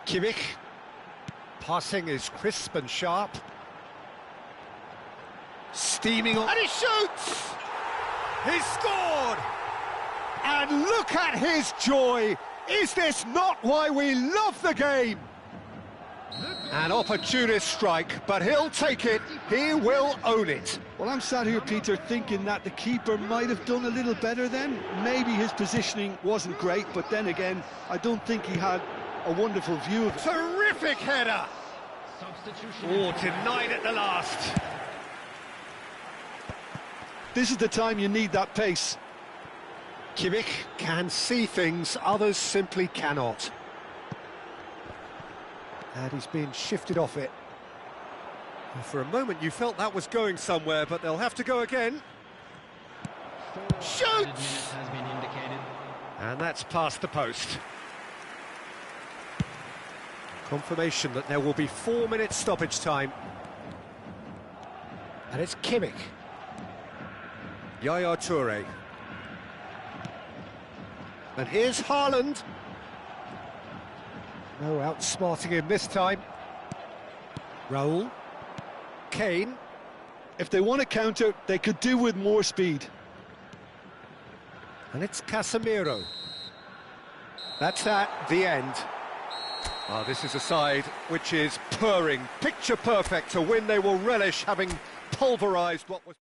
Kimmich. Passing is crisp and sharp. Steaming on, and he shoots! He's scored! And look at his joy! Is this not why we love the game? An opportunist strike, but he'll take it. He will own it. Well, I'm sat here, Peter, thinking that the keeper might have done a little better then. Maybe his positioning wasn't great, but then again, I don't think he had a wonderful view of it. Terrific header! Substitution. Oh, denied at the last. This is the time you need that pace. Kimmich can see things others simply cannot. And he's been shifted off it. Well, for a moment you felt that was going somewhere, but they'll have to go again. Shoots! Has been indicated. And that's past the post. Confirmation that there will be 4 minutes stoppage time. And it's Kimmich. Yaya Toure. And here's Haaland. No outsmarting him this time. Raul. Kane. If they want to counter, they could do with more speed. And it's Casemiro. That's that, the end. Oh, this is a side which is purring, picture perfect, a win they will relish, having pulverised what was...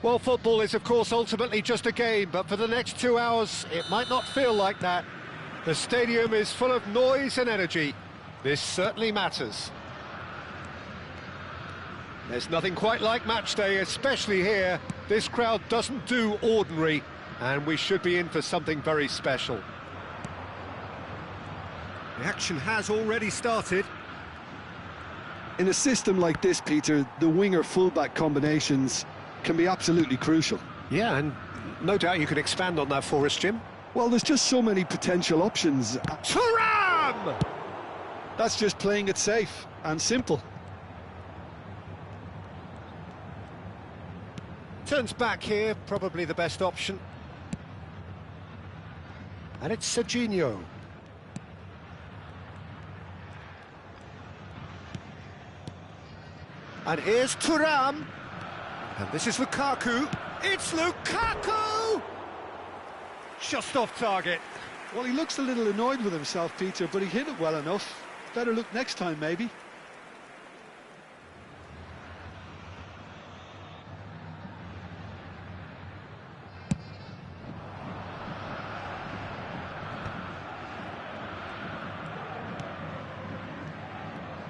Well, football is, of course, ultimately just a game, but for the next 2 hours, it might not feel like that. The stadium is full of noise and energy. This certainly matters. There's nothing quite like match day, especially here. This crowd doesn't do ordinary, and we should be in for something very special. The action has already started. In a system like this, Peter, the winger-fullback combinations can be absolutely crucial. Yeah, and no doubt you can expand on that for us, Jim. Well, there's just so many potential options. Thuram! That's just playing it safe and simple. Turns back here, probably the best option. And it's Serginho. And here's Thuram. And this is Lukaku. It's Lukaku! Just off target. Well, he looks a little annoyed with himself, Peter, but he hit it well enough. Better look next time, maybe.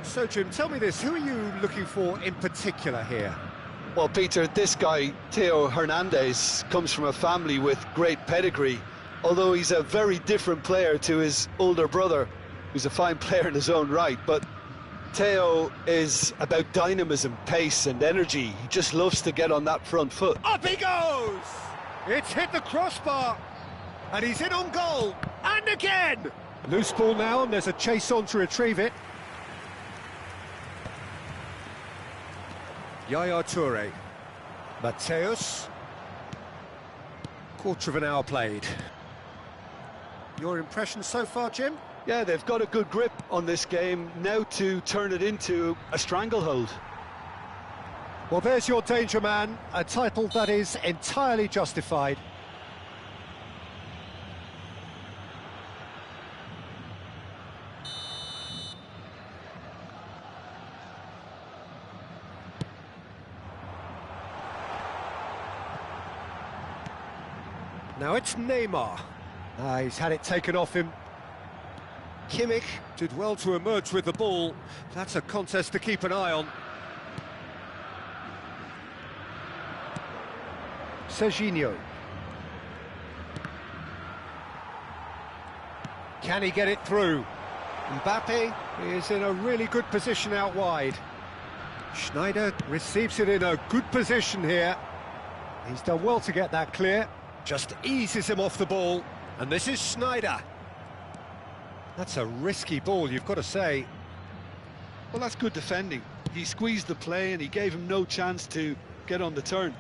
So, Jim, tell me this, who are you looking for in particular here? Well, Peter, this guy, Theo Hernandez, comes from a family with great pedigree, although he's a very different player to his older brother, who's a fine player in his own right. But Theo is about dynamism, pace and energy. He just loves to get on that front foot. Up he goes! It's hit the crossbar, and he's in on goal, and again! Loose ball now, and there's a chase on to retrieve it. Yaya Toure, Mateus, quarter of an hour played. Your impression so far, Jim? Yeah, they've got a good grip on this game, now to turn it into a stranglehold. Well, there's your danger man, a title that is entirely justified. Now it's Neymar. He's had it taken off him. Kimmich did well to emerge with the ball. That's a contest to keep an eye on. Serginho. Can he get it through? Mbappe is in a really good position out wide. Schneider receives it in a good position here. He's done well to get that clear. Just eases him off the ball. And this is Schneider. That's a risky ball, you've got to say. Well, that's good defending. He squeezed the play and he gave him no chance to get on the turn.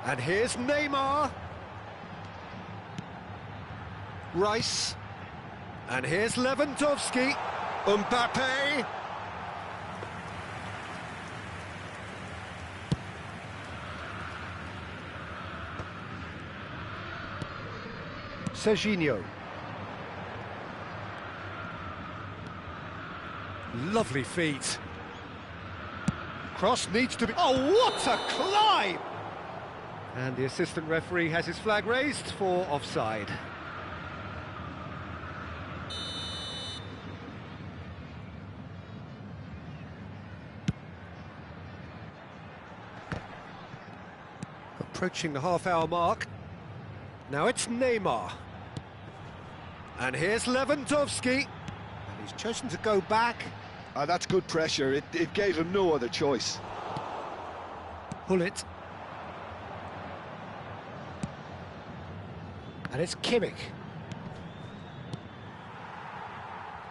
And here's Neymar. Rice. And here's Lewandowski. Mbappe. Serginho. Lovely feet. Cross needs to be... Oh, what a climb! And the assistant referee has his flag raised for offside. Approaching the half-hour mark. Now it's Neymar. And here's Lewandowski. And he's chosen to go back. That's good pressure. It gave him no other choice. Pull it. And it's Kimmich.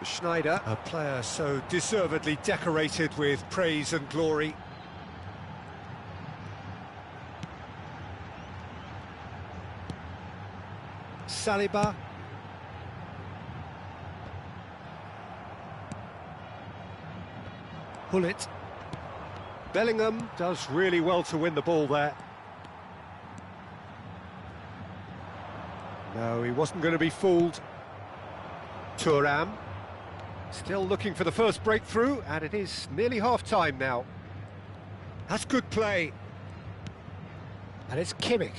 Schneider, a player so deservedly decorated with praise and glory. Saliba. Pull it. Bellingham does really well to win the ball there. No, he wasn't going to be fooled. Thuram. Still looking for the first breakthrough, and it is nearly half-time now. That's good play. And it's Kimmich.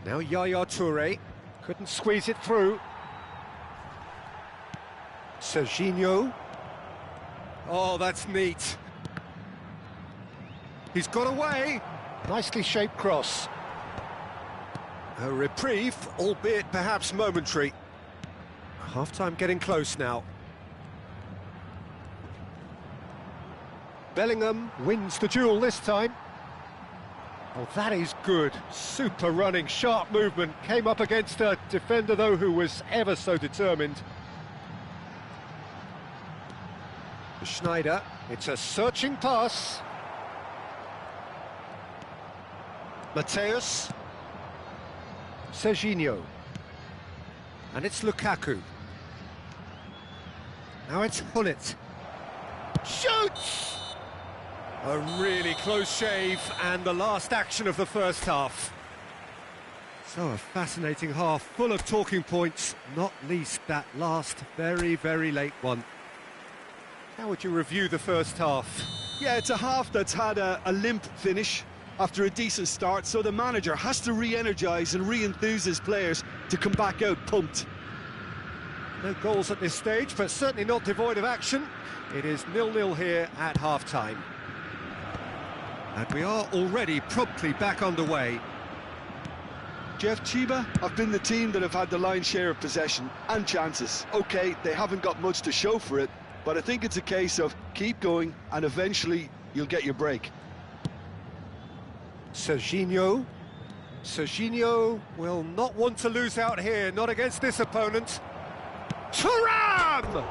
Now Yaya Toure. Couldn't squeeze it through. Serginho. Oh, that's neat. He's got away. Nicely shaped cross. A reprieve, albeit perhaps momentary. Half-time getting close now. Bellingham wins the duel this time. Oh, that is good. Super running, sharp movement. Came up against a defender, though, who was ever so determined. Schneider. It's a searching pass. Mateus. Serginho. And it's Lukaku. Now it's Hullet. Shoots! A really close shave, and the last action of the first half. So a fascinating half, full of talking points, not least that last very, very late one. How would you review the first half? Yeah, it's a half that's had a limp finish after a decent start, so the manager has to re-energise and re-enthuse his players to come back out pumped. No goals at this stage, but certainly not devoid of action. It is 0-0 here at half-time. And we are already promptly back underway. Jeff, Chiba have been the team that have had the lion's share of possession and chances. OK, they haven't got much to show for it, but I think it's a case of keep going and eventually you'll get your break. Serginho. Serginho will not want to lose out here, not against this opponent. Thuram!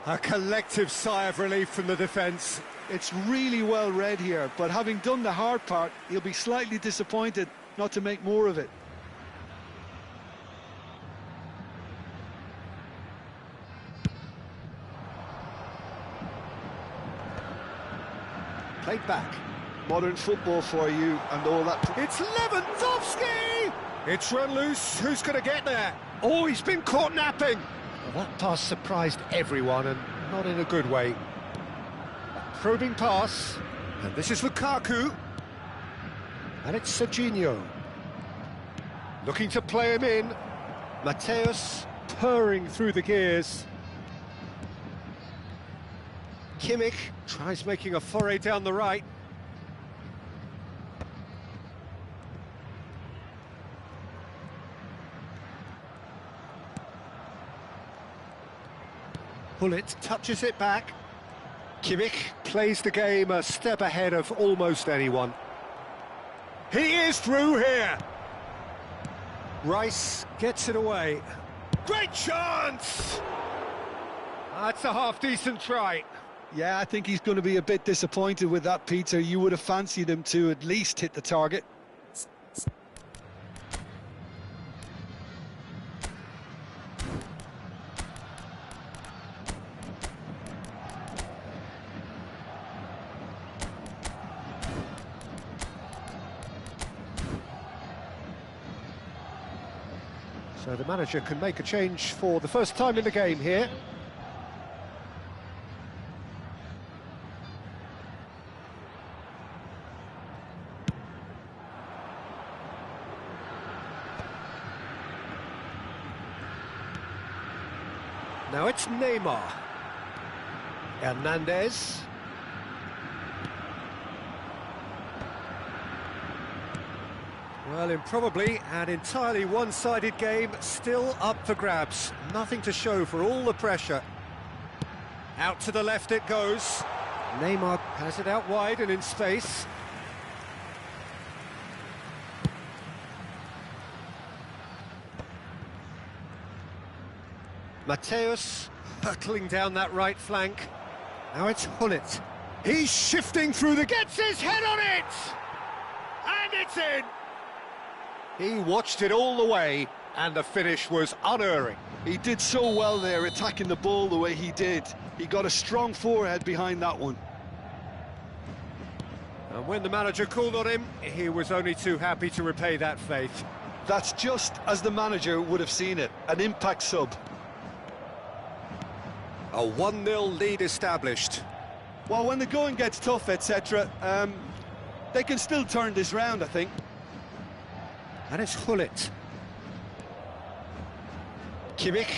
A collective sigh of relief from the defence. It's really well read here, but having done the hard part, he'll be slightly disappointed not to make more of it. Played back. Modern football for you and all that. It's Lewandowski! It's run loose. Who's going to get there? Oh, he's been caught napping. Well, that pass surprised everyone, and not in a good way. Probing pass, and this is Lukaku. And it's Serginho. Looking to play him in. Mateus purring through the gears. Kimmich tries making a foray down the right. Hullet touches it back. Kimmich plays the game a step ahead of almost anyone. He is through here. Rice gets it away. Great chance! That's a half-decent try. Yeah, I think he's going to be a bit disappointed with that, Peter. You would have fancied him to at least hit the target. So the manager can make a change for the first time in the game here. Now it's Neymar. Hernandez. Well, in probably an entirely one-sided game, still up for grabs. Nothing to show for all the pressure. Out to the left it goes. Neymar has it out wide and in space. Mateus hurtling down that right flank. Now it's Hullet. He's shifting through the... Gets his head on it! And it's in! He watched it all the way, and the finish was unerring. He did so well there, attacking the ball the way he did. He got a strong forehead behind that one. And when the manager called on him, he was only too happy to repay that faith. That's just as the manager would have seen it, an impact sub. A 1-0 lead established. Well, when the going gets tough, etc., they can still turn this round, I think. And it's Hullet. Kimmich.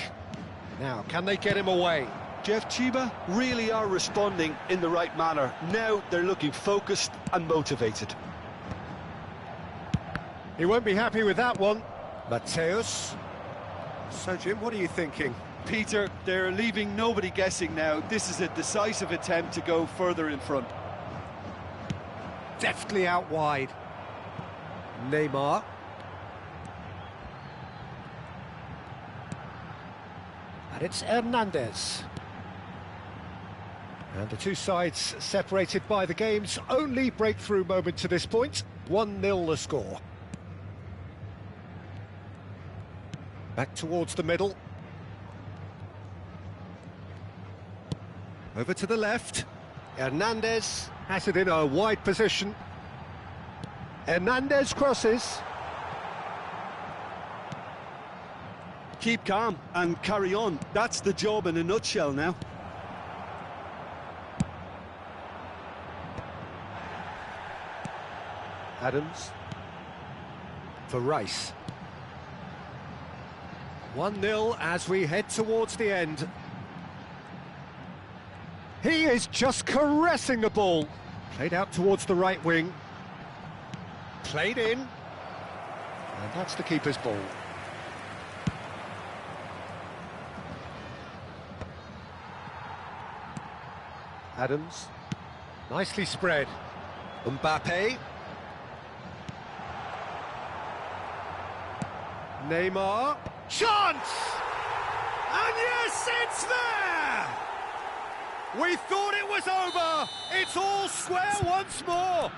Now, can they get him away? Jeff, Chiba really are responding in the right manner. Now they're looking focused and motivated. He won't be happy with that one. Mateus. So, Jim, what are you thinking? Peter, they're leaving nobody guessing now. This is a decisive attempt to go further in front. Deftly out wide. Neymar. And it's Hernandez. And the two sides separated by the game's only breakthrough moment to this point. 1-0 the score. Back towards the middle. Over to the left. Hernandez has it in a wide position. Hernandez crosses. Keep calm and carry on. That's the job in a nutshell now. Adams. For Rice. 1-0 as we head towards the end. He is just caressing the ball. Played out towards the right wing. Played in. And that's the keeper's ball. Adams. Nicely spread. Mbappe. Neymar. Chance! And yes, it's there! We thought it was over. It's all square once more.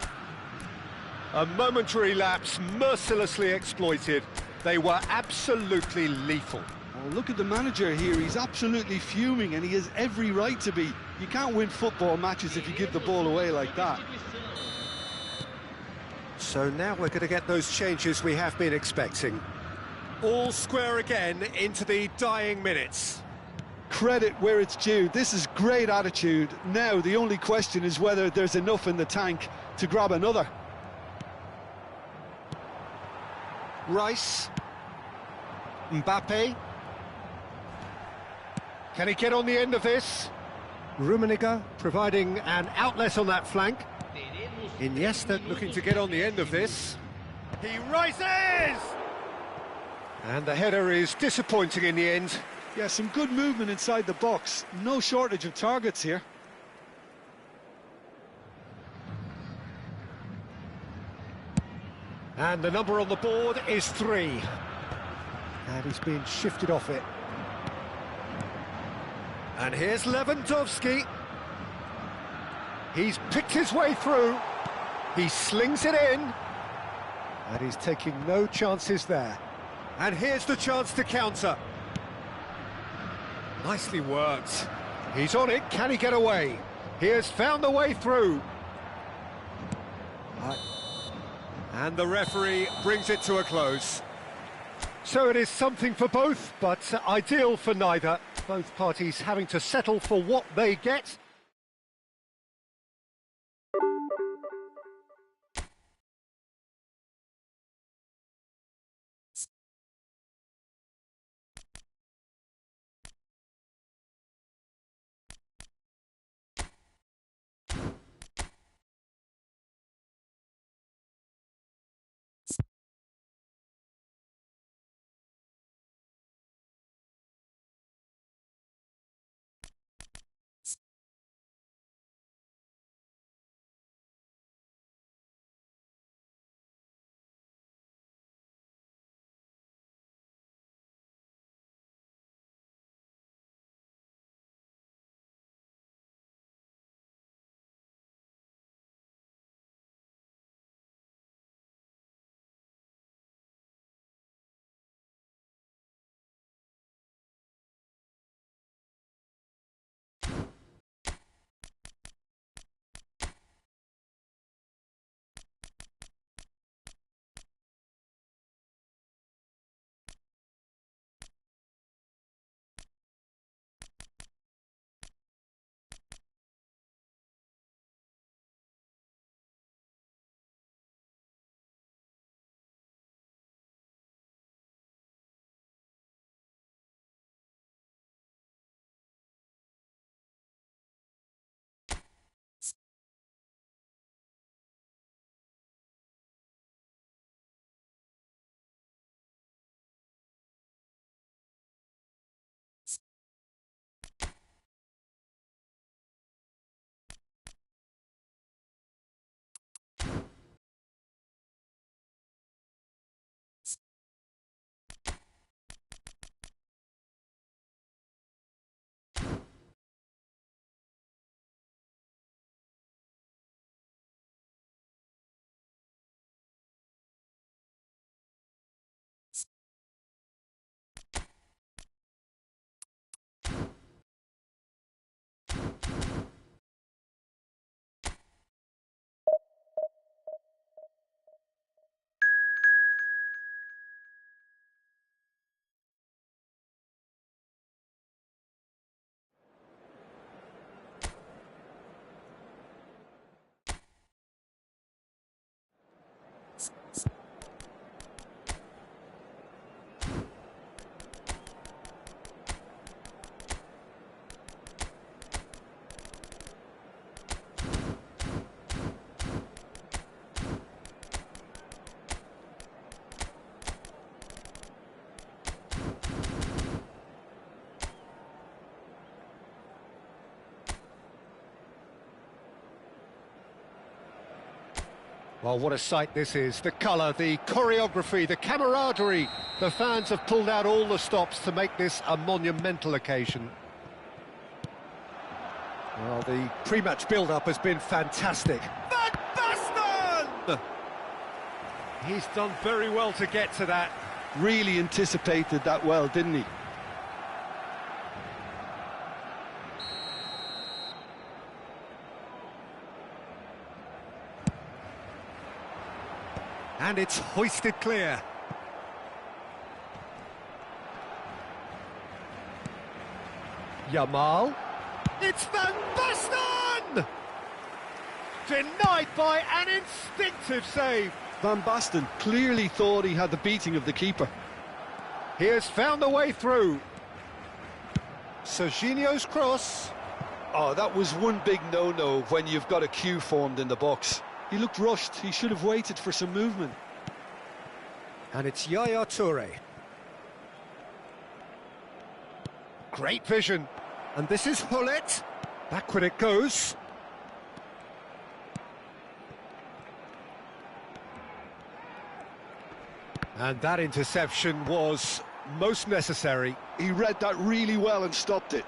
A momentary lapse mercilessly exploited. They were absolutely lethal. Oh, look at the manager here. He's absolutely fuming and he has every right to be. You can't win football matches if you give the ball away like that. So now we're going to get those changes we have been expecting. All square again into the dying minutes. Credit where it's due. This is great attitude. Now the only question is whether there's enough in the tank to grab another. Rice. Mbappe. Can he get on the end of this? Rummenigge providing an outlet on that flank. Iniesta looking to get on the end of this. He rises! And the header is disappointing in the end. Yeah, some good movement inside the box. No shortage of targets here. And the number on the board is 3. And he's been shifted off it. And here's Lewandowski. He's picked his way through. He slings it in. And he's taking no chances there. And here's the chance to counter. Nicely worked. He's on it. Can he get away? He has found the way through. And the referee brings it to a close. So it is something for both, but ideal for neither. Both parties having to settle for what they get. Well, what a sight this is. The colour, the choreography, the camaraderie. The fans have pulled out all the stops to make this a monumental occasion. Well, the pre-match build-up has been fantastic. Van Basten! He's done very well to get to that. Really anticipated that well, didn't he? And it's hoisted clear. Yamal. It's Van Basten! Denied by an instinctive save. Van Basten clearly thought he had the beating of the keeper. He has found the way through. Serginho's cross. Oh, that was one big no-no when you've got a queue formed in the box. He looked rushed. He should have waited for some movement. And it's Yaya Toure. Great vision. And this is Hullet. Backward it goes. And that interception was most necessary. He read that really well and stopped it.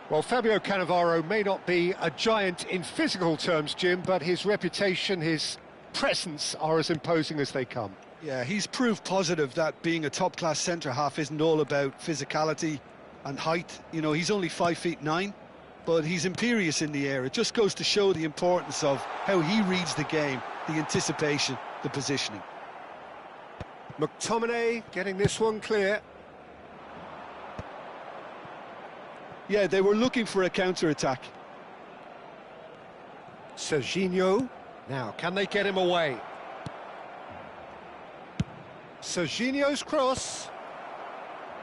Well, Fabio Cannavaro may not be a giant in physical terms, Jim, but his reputation, his presence are as imposing as they come. Yeah, he's proved positive that being a top-class centre-half isn't all about physicality and height. You know, he's only 5'9", but he's imperious in the air. It just goes to show the importance of how he reads the game, the anticipation, the positioning. McTominay getting this one clear. Yeah, they were looking for a counter-attack. Serginho. Now, can they get him away? Serginho's cross.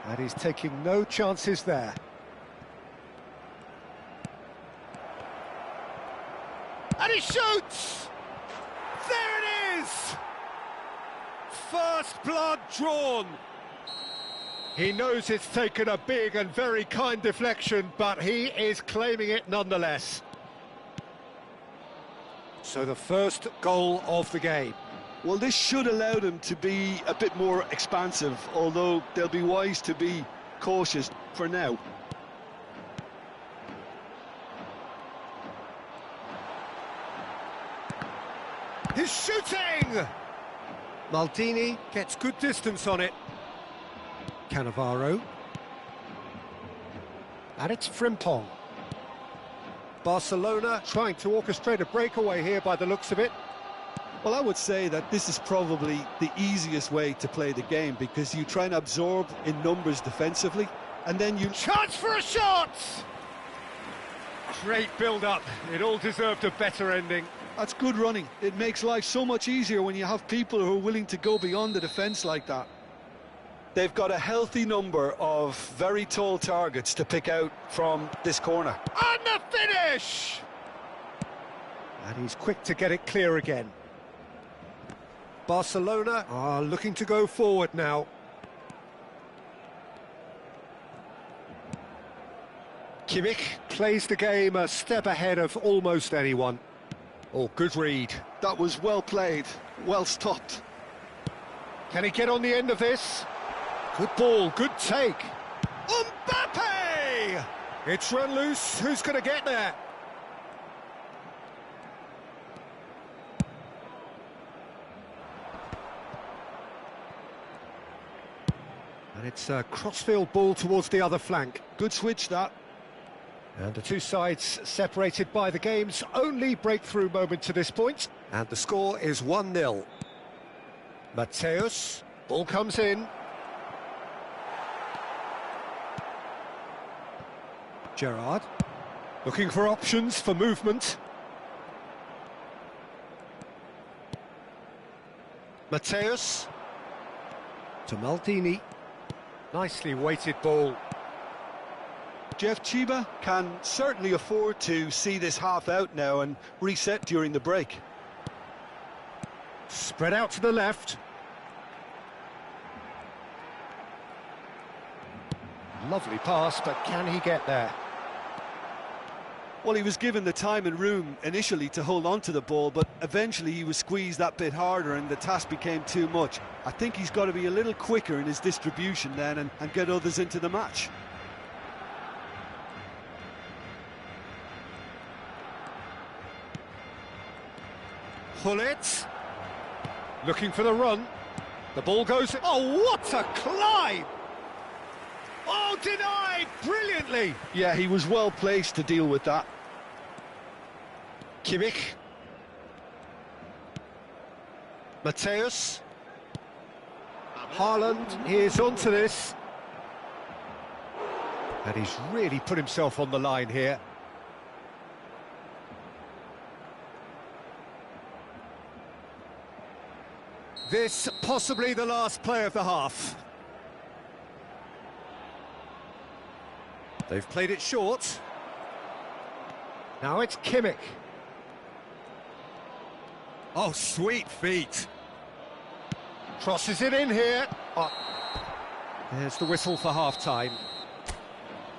And he's taking no chances there. And he shoots! There it is! First blood drawn. He knows it's taken a big and very kind deflection, but he is claiming it nonetheless. So the first goal of the game. Well, this should allow them to be a bit more expansive, although they'll be wise to be cautious for now. He's shooting! Maldini gets good distance on it. Cannavaro. And it's Frimpong. Barcelona trying to orchestrate a breakaway here by the looks of it. Well, I would say that this is probably the easiest way to play the game, because you try and absorb in numbers defensively, and then you... Chance for a shot! Great build-up. It all deserved a better ending. That's good running. It makes life so much easier when you have people who are willing to go beyond the defence like that. They've got a healthy number of very tall targets to pick out from this corner. And the finish! And he's quick to get it clear again. Barcelona are looking to go forward now. Kimmich plays the game a step ahead of almost anyone. Oh, good read. That was well played, well stopped. Can he get on the end of this? Good ball, good take. Mbappe! It's run loose. Who's going to get there? And it's a crossfield ball towards the other flank. Good switch, that. And the two sides separated by the game's only breakthrough moment to this point. And the score is 1-0. Mateus, ball comes in. Gerrard. Looking for options for movement. Mateus. To Maldini. Nicely weighted ball. Jeff Chiba can certainly afford to see this half out now and reset during the break. Spread out to the left. Lovely pass, but can he get there? Well, he was given the time and room initially to hold on to the ball, but eventually he was squeezed that bit harder and the task became too much. I think he's got to be a little quicker in his distribution then and get others into the match. Hullet. Looking for the run. The ball goes... Oh, what a climb! Oh, denied brilliantly! Yeah, he was well placed to deal with that. Kimmich. Mateus. Haaland is onto this. And he's really put himself on the line here. This possibly the last play of the half. They've played it short. Now it's Kimmich. Oh, sweet feet. Crosses it in here. Oh. There's the whistle for half-time.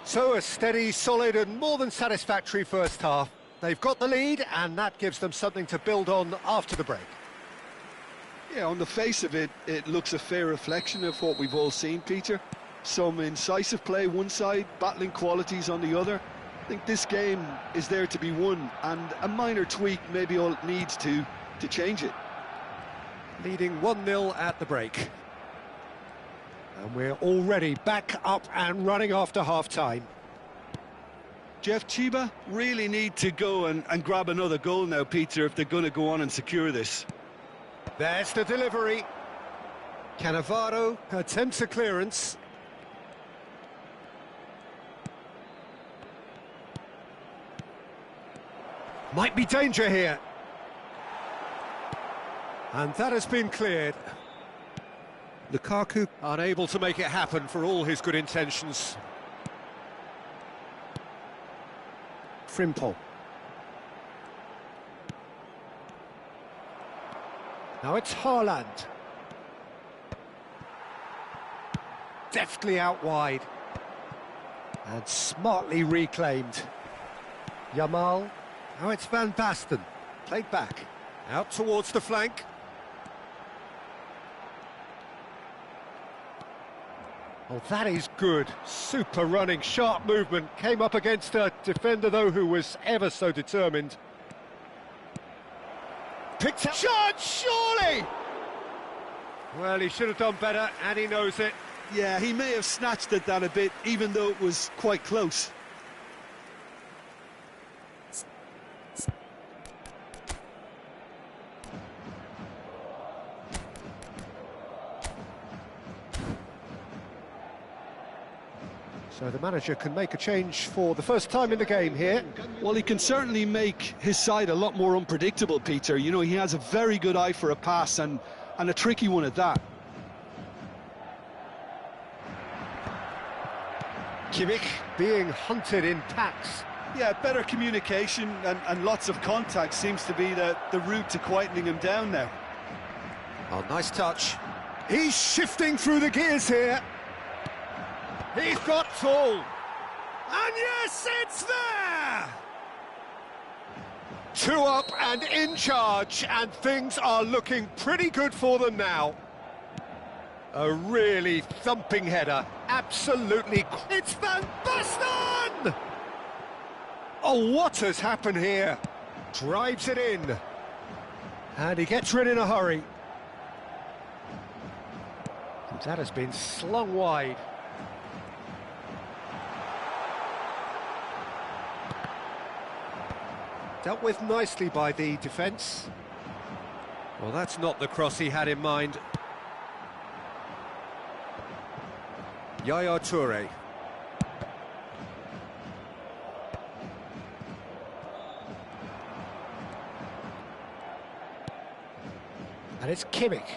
So a steady, solid and more than satisfactory first half. They've got the lead and that gives them something to build on after the break. Yeah, on the face of it, it looks a fair reflection of what we've all seen, Peter. Some incisive play one side, battling qualities on the other. I think this game is there to be won, and a minor tweak may be all it needs to change it. Leading 1-0 at the break. And we're already back up and running after half-time. Jeff Chiba really need to go and grab another goal now, Peter, if they're going to go on and secure this. There's the delivery. Cannavaro attempts a clearance. Might be danger here. And that has been cleared. Lukaku unable to make it happen for all his good intentions. Frimpong. Now it's Haaland. Deftly out wide. And smartly reclaimed. Yamal. Now it's Van Basten. Played back. Out towards the flank. Oh, that is good. Super running, sharp movement. Came up against a defender, though, who was ever so determined. Picked up. Shot, surely! Well, he should have done better, and he knows it. Yeah, he may have snatched at that a bit, even though it was quite close. So the manager can make a change for the first time in the game here. Well, he can certainly make his side a lot more unpredictable, Peter. You know, he has a very good eye for a pass and a tricky one at that. Kimmich being hunted in packs. Yeah, better communication and lots of contact seems to be the route to quietening him down now. Oh, nice touch. He's shifting through the gears here. He's got tall. And yes, it's there! 2 up and in charge, and things are looking pretty good for them now. A really thumping header. Absolutely. It's Van Basten! Oh, what has happened here? Drives it in. And he gets rid in a hurry. That has been slung wide. Dealt with nicely by the defence. Well, that's not the cross he had in mind. Yaya Toure. And it's Kimmich.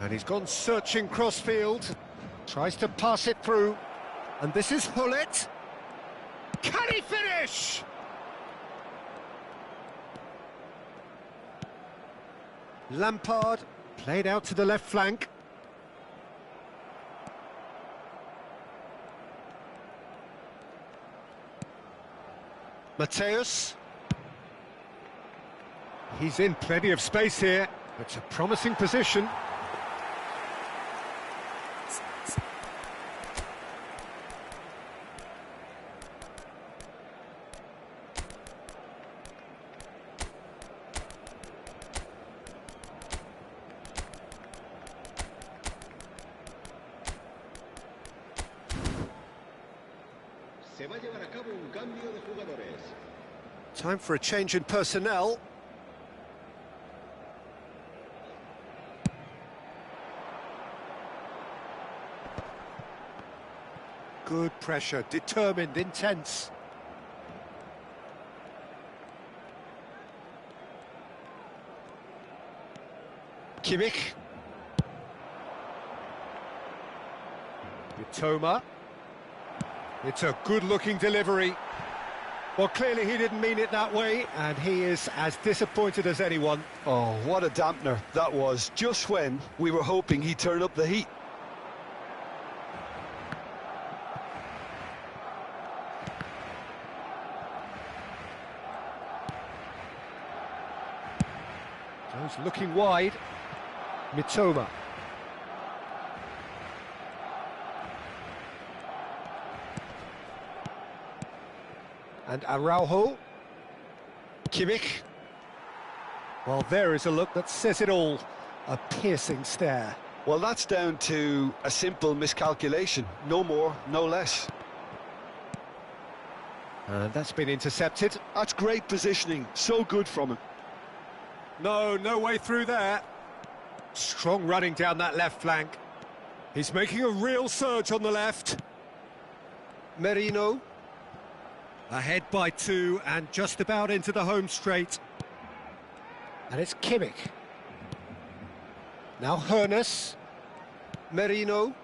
And he's gone searching crossfield. Tries to pass it through. And this is Hullet. Can he finish? Lampard played out to the left flank. Mateus. He's in plenty of space here. It's a promising position. Time for a change in personnel. Good pressure, determined, intense. Kimmich. Mitoma. It's a good-looking delivery. Well, clearly he didn't mean it that way, and he is as disappointed as anyone. Oh, what a dampener that was, just when we were hoping he'd turn up the heat. Jones looking wide. Mitoma. And Araujo. Kimmich. Well, there is a look that says it all. A piercing stare. Well, that's down to a simple miscalculation. No more, no less. And that's been intercepted. That's great positioning. So good from him. No way through there. Strong running down that left flank. He's making a real surge on the left. Merino. Ahead by 2 and just about into the home straight. And it's Kimmich. Now Hoeneß. Merino.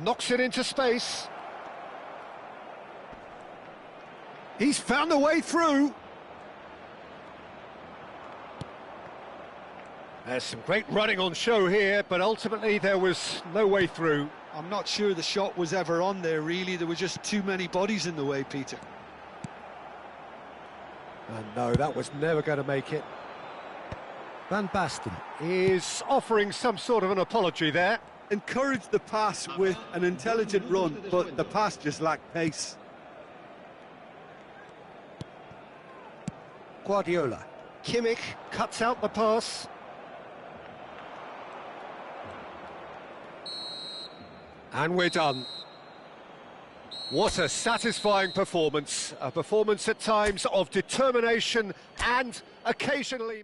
Knocks it into space. He's found a way through. There's some great running on show here, but ultimately there was no way through. I'm not sure the shot was ever on there, really. There were just too many bodies in the way, Peter. And no, that was never going to make it. Van Basten is offering some sort of an apology there. Encouraged the pass with an intelligent run, but the pass just lacked pace. Guardiola. Kimmich cuts out the pass. And we're done. What a satisfying performance. A performance at times of determination and occasionally...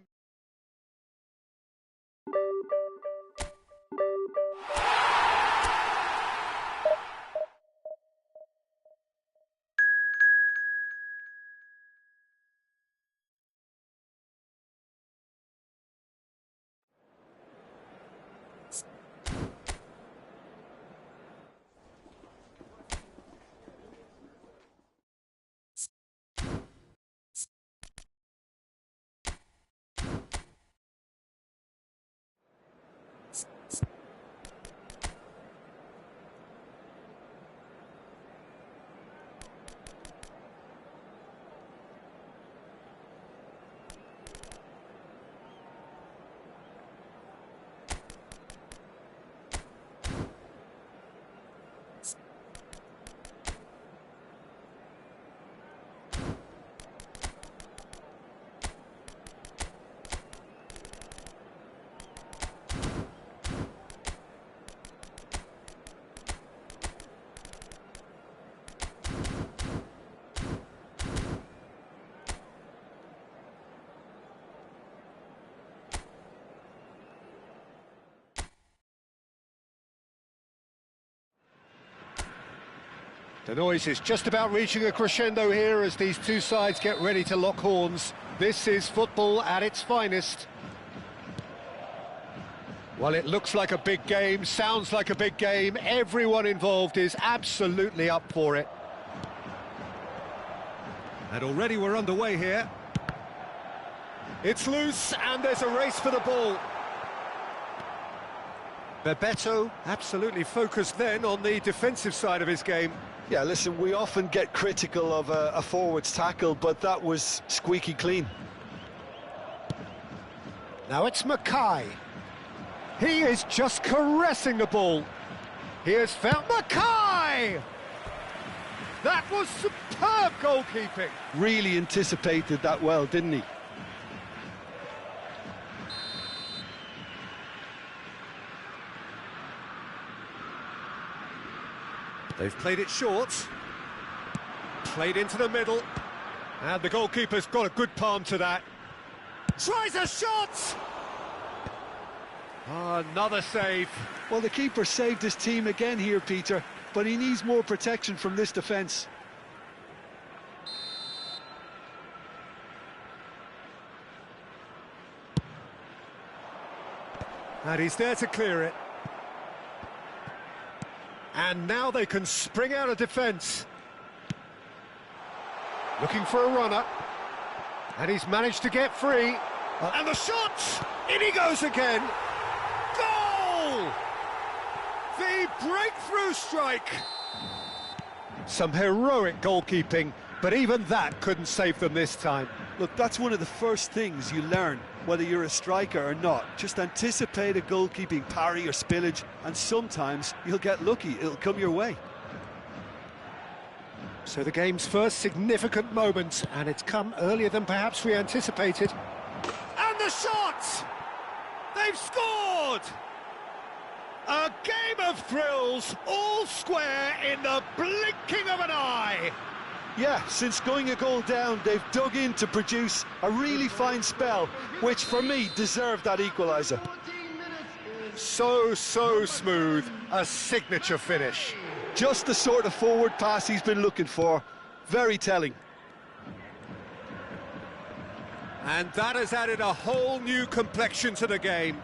The noise is just about reaching a crescendo here as these two sides get ready to lock horns. This is football at its finest. Well, it looks like a big game, sounds like a big game. Everyone involved is absolutely up for it. And already we're underway here. It's loose, and there's a race for the ball. Bebeto absolutely focused then on the defensive side of his game. Yeah, listen, we often get critical of a forward's tackle, but that was squeaky clean. Now it's Mackay. He is just caressing the ball. He has found Mackay! That was superb goalkeeping. Really anticipated that well, didn't he? They've played it short. Played into the middle. And the goalkeeper's got a good palm to that. Tries a shot! Oh, another save. Well, the keeper saved his team again here, Peter, but he needs more protection from this defence. And he's there to clear it. And now they can spring out of defence. Looking for a runner. And he's managed to get free. And the shot! In he goes again. Goal! The breakthrough strike. Some heroic goalkeeping, but even that couldn't save them this time. Look, that's one of the first things you learn, whether you're a striker or not. Just anticipate a goalkeeping parry or spillage, and sometimes you'll get lucky, it'll come your way. So the game's first significant moment, and it's come earlier than perhaps we anticipated. And the shot! They've scored! A game of thrills, all square in the blinking of an eye. Yeah, since going a goal down, they've dug in to produce a really fine spell, which for me deserved that equaliser. So smooth, a signature finish. Just the sort of forward pass he's been looking for. Very telling. And that has added a whole new complexion to the game.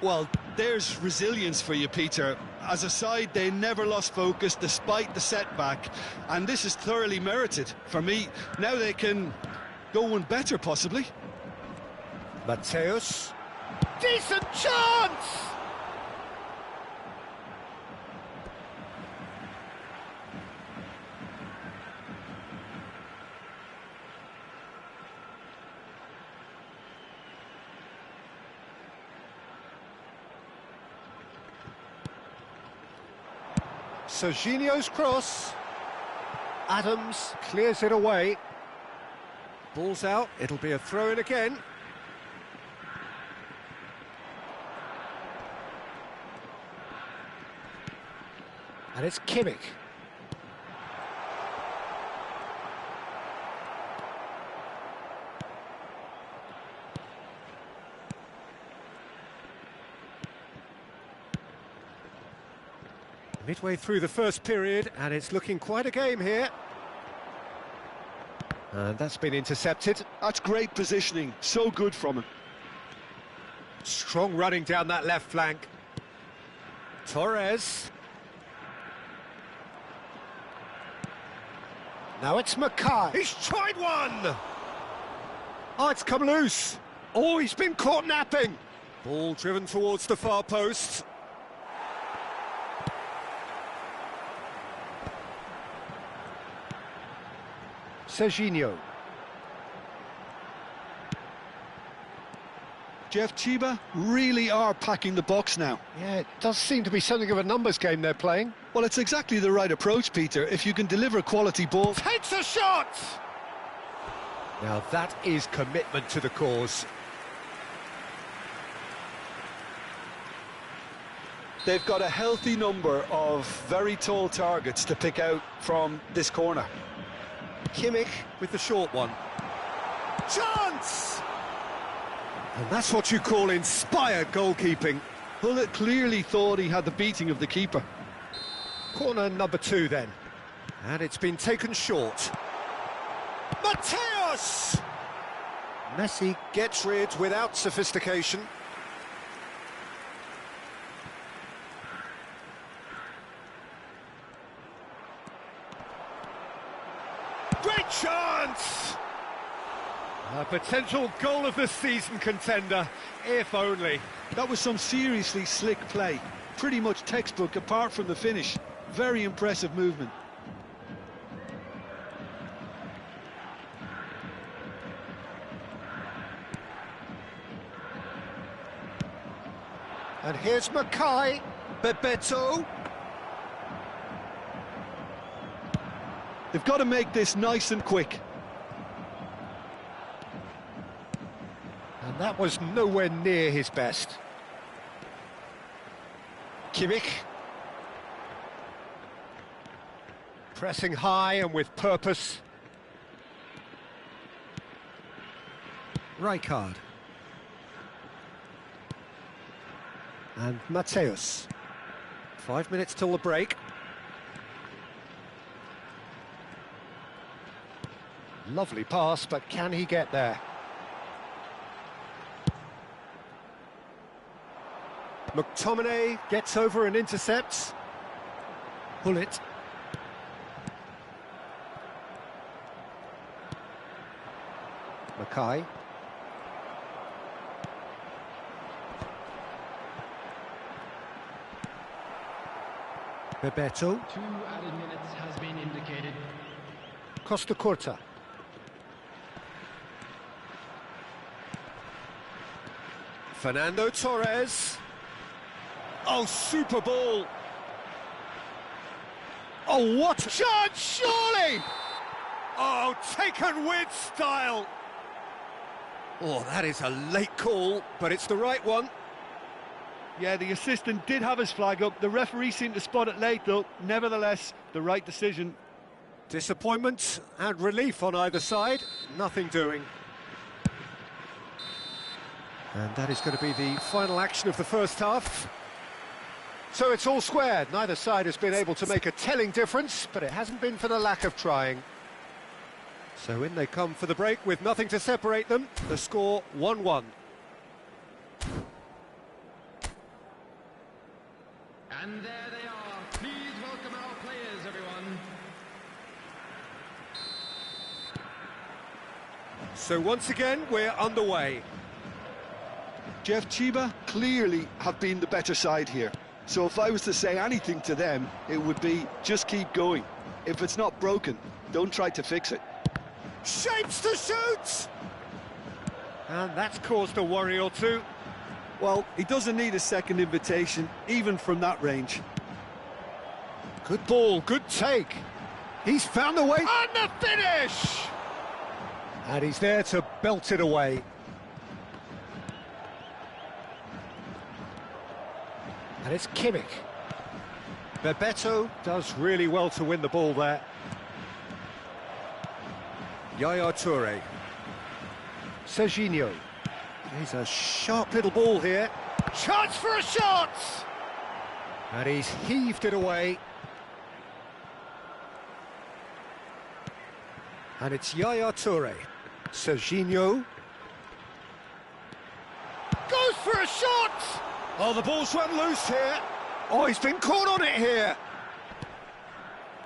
Well, there's resilience for you, Peter. As a side, they never lost focus despite the setback, and this is thoroughly merited. For me, now they can go one better, possibly. Mateus. Decent chance! Serginho's cross. Adams clears it away. Ball's out, it'll be a throw-in again. And it's Kimmich. Midway through the first period, and it's looking quite a game here. And that's been intercepted. That's great positioning, so good from him. Strong running down that left flank. Torres. Now it's Mackay. He's tried one! Oh, it's come loose. Oh, he's been caught napping. Ball driven towards the far post. Serginho. Jeff, Chiba really are packing the box now. Yeah, it does seem to be something of a numbers game they're playing. Well, it's exactly the right approach, Peter. If you can deliver quality ball... Takes a shot! Now that is commitment to the cause. They've got a healthy number of very tall targets to pick out from this corner. Kimmich with the short one. Chance! And that's what you call inspired goalkeeping. Hullet clearly thought he had the beating of the keeper. Corner number 2 then. And it's been taken short. Mateus! Messi gets rid without sophistication. chance! A potential goal of the season contender, if only. That was some seriously slick play. Pretty much textbook apart from the finish. Very impressive movement. And here's Mackay, Bebeto. They've got to make this nice and quick. And that was nowhere near his best. Kimmich. Pressing high and with purpose. Rijkaard. And Mateus. 5 minutes till the break. Lovely pass, but can he get there? McTominay gets over and intercepts. Hullet. Mackay. Bebeto. 2 added minutes has been indicated. Costa Curta. Fernando Torres. Oh, super ball. Oh, what a chance, surely! Oh, taken with style. Oh, that is a late call, but it's the right one. Yeah, the assistant did have his flag up. The referee seemed to spot it late, though. Nevertheless, the right decision. Disappointment and relief on either side. Nothing doing. And that is going to be the final action of the first half. So it's all squared. Neither side has been able to make a telling difference, but it hasn't been for the lack of trying. So in they come for the break with nothing to separate them. The score 1-1. And there they are. Please welcome our players, everyone. So once again, we're underway. Jeff Chiba clearly have been the better side here. So if I was to say anything to them, it would be just keep going. If it's not broken, don't try to fix it. Shapes to shoot! And that's caused a worry or two. Well, he doesn't need a second invitation, even from that range. Good ball, good take. He's found a way. And the finish! And he's there to belt it away. And it's Kimmich. Bebeto does really well to win the ball there. Yaya Toure. Serginho. He's a sharp little ball here. Chance for a shot! And he's heaved it away. And it's Yaya Toure. Serginho. Goes for a shot! Oh, the ball's run loose here. Oh, he's been caught on it here.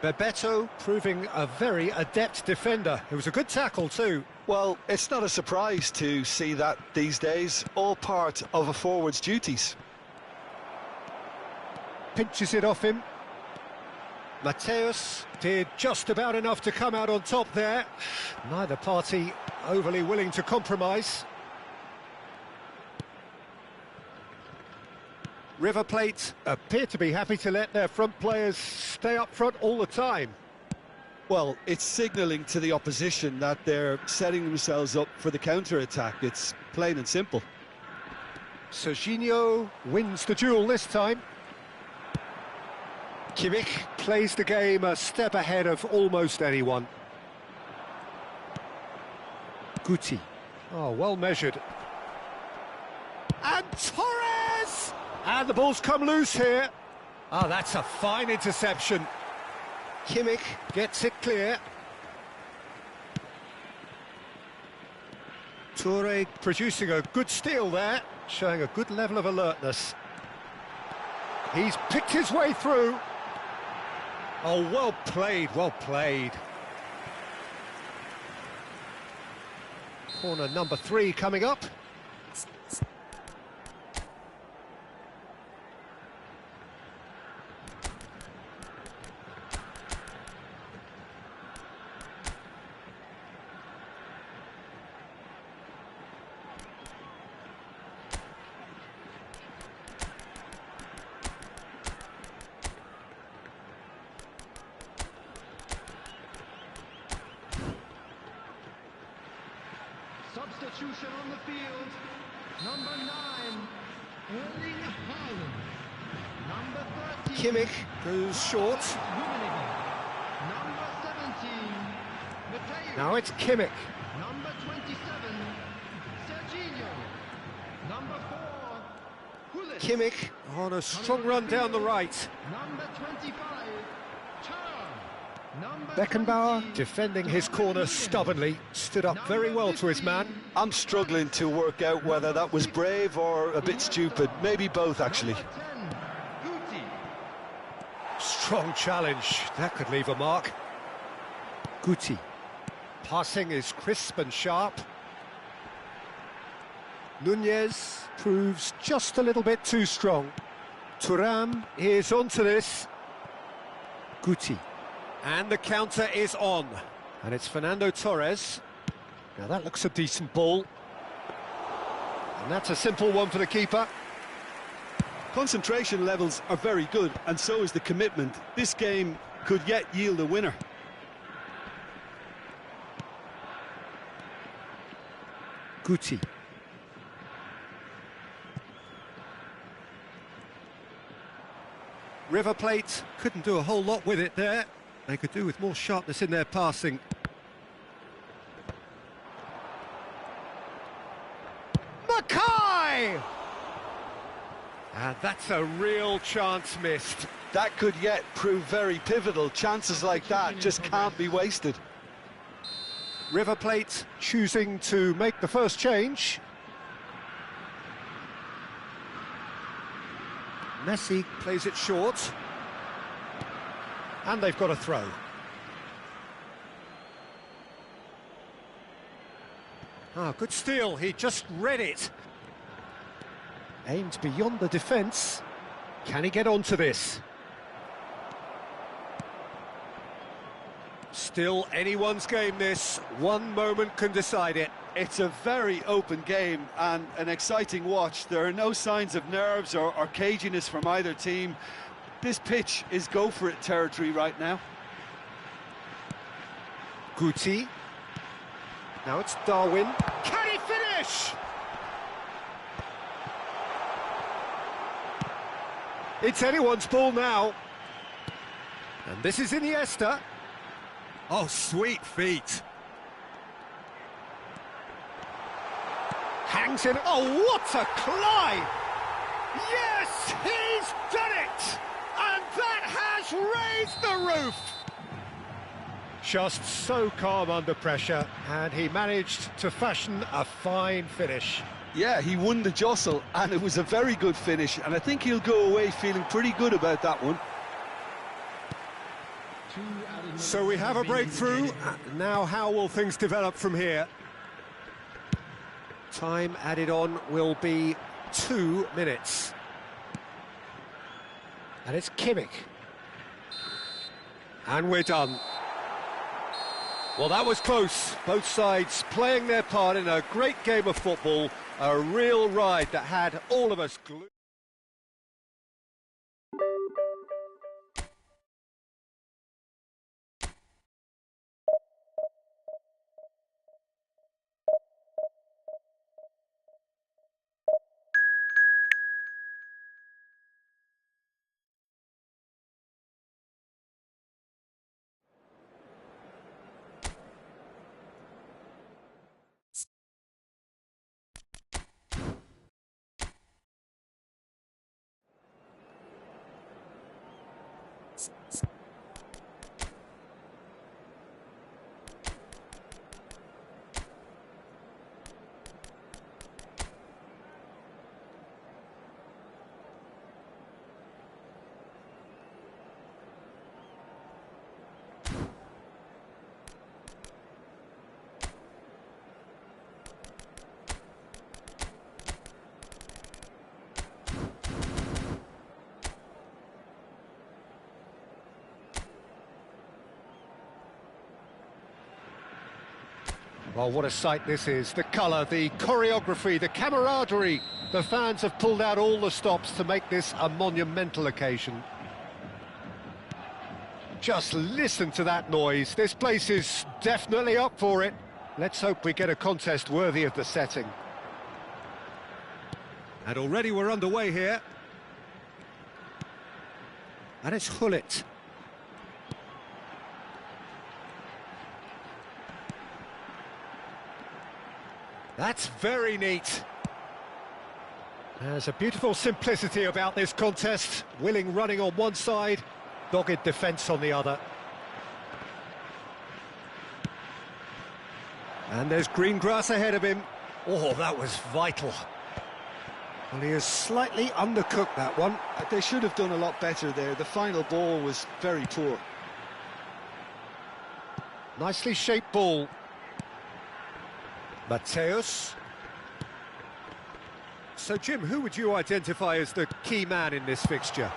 Bebeto proving a very adept defender. It was a good tackle too. Well, it's not a surprise to see that these days, all part of a forward's duties. Pinches it off him. Mateus did just about enough to come out on top there. Neither party overly willing to compromise. River Plate appear to be happy to let their front players stay up front all the time. Well, it's signalling to the opposition that they're setting themselves up for the counter-attack. It's plain and simple. Serginho wins the duel this time. Kimmich plays the game a step ahead of almost anyone. Guti. Oh, well measured. And Torres! And the ball's come loose here. Oh, that's a fine interception. Kimmich gets it clear. Toure producing a good steal there, showing a good level of alertness. He's picked his way through. Oh, well played, well played. Corner number 3 coming up. Substitution on the field. Number 9, Erling Haaland. Number 13, Kimmich goes short. Rummenigge. Number 17, Mateo. Now it's Kimmich. Number 27, Serginho. Number 4, Gullit. Kimmich on a strong run down the right. Number 25, Char. Number Beckenbauer 20, defending his corner stubbornly, stood up very well to his man. I'm struggling to work out whether that was brave or a bit stupid. Maybe both, actually. Number 10, Guti. Strong challenge, that could leave a mark. Guti. Passing is crisp and sharp. Nunez proves just a little bit too strong. Thuram is onto this. Guti. And the counter is on. And it's Fernando Torres. Now that looks a decent ball. And that's a simple one for the keeper. Concentration levels are very good, and so is the commitment. This game could yet yield a winner. Guti. River Plate couldn't do a whole lot with it there. They could do with more sharpness in their passing. Mackay! And that's a real chance missed. That could yet prove very pivotal. Chances like that just can't be wasted. River Plate choosing to make the first change. Messi plays it short. And they've got a throw. Ah, good steal, he just read it. Aimed beyond the defence. Can he get onto this? Still anyone's game this. One moment can decide it. It's a very open game and an exciting watch. There are no signs of nerves or caginess from either team. This pitch is go-for-it territory right now. Guti. Now it's Darwin. Can he finish? It's anyone's ball now. And this is Iniesta. Oh, sweet feet. Hangs in. Oh, what a climb! Yes, he's done it! And that has raised the roof! Just so calm under pressure, and he managed to fashion a fine finish. Yeah, he won the jostle, and it was a very good finish, and I think he'll go away feeling pretty good about that one. So we have a breakthrough. Now how will things develop from here? Time added on will be 2 minutes. And it's Kimmich. And we're done. Well, that was close. Both sides playing their part in a great game of football. A real ride that had all of us glued. Well, what a sight this is. The colour, the choreography, the camaraderie. The fans have pulled out all the stops to make this a monumental occasion. Just listen to that noise. This place is definitely up for it. Let's hope we get a contest worthy of the setting. And already we're underway here. And it's Hullet. That's very neat. There's a beautiful simplicity about this contest. Willing running on one side, dogged defence on the other. And there's green grass ahead of him. Oh, that was vital. Well, he has slightly undercooked that one. They should have done a lot better there. The final ball was very poor. Nicely shaped ball. Mateus. So, Jim, who would you identify as the key man in this fixture?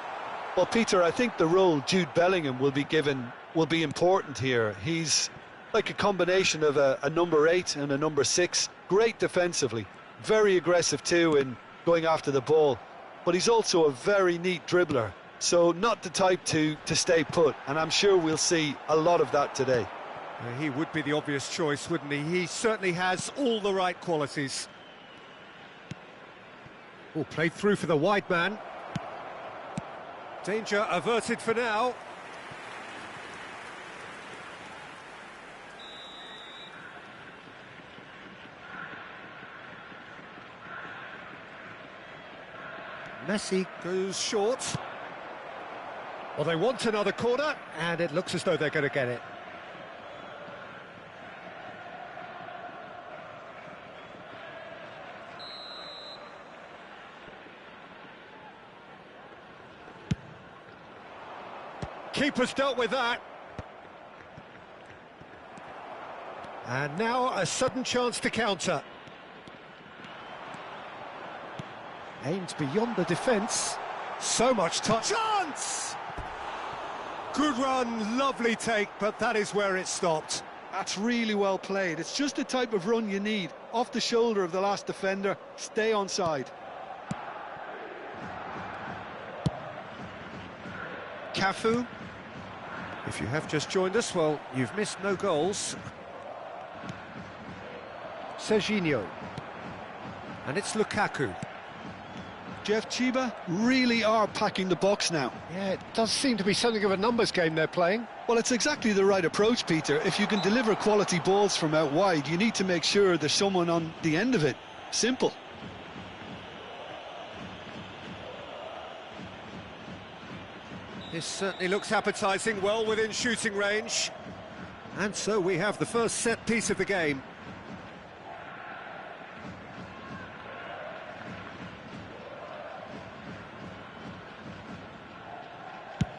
Well, Peter, I think the role Jude Bellingham will be given will be important here. He's like a combination of a number 8 and a number 6. Great defensively, very aggressive too in going after the ball. But he's also a very neat dribbler, so not the type to stay put. And I'm sure we'll see a lot of that today. He would be the obvious choice, wouldn't he? He certainly has all the right qualities. Oh, played through for the wide man. Danger averted for now. Messi goes short. Well, they want another corner, and it looks as though they're going to get it. Keeper's dealt with that. And now a sudden chance to counter. Aimed beyond the defence. So much touch. Chance! Good run, lovely take, but that is where it stopped. That's really well played. It's just the type of run you need. Off the shoulder of the last defender, stay onside. Cafu. If you have just joined us, well, you've missed no goals. Serginho. And it's Lukaku. Jeff Chiba really are packing the box now. Yeah, it does seem to be something of a numbers game they're playing. Well, it's exactly the right approach, Peter. If you can deliver quality balls from out wide, you need to make sure there's someone on the end of it. Simple. This certainly looks appetising, well within shooting range. And so we have the first set piece of the game.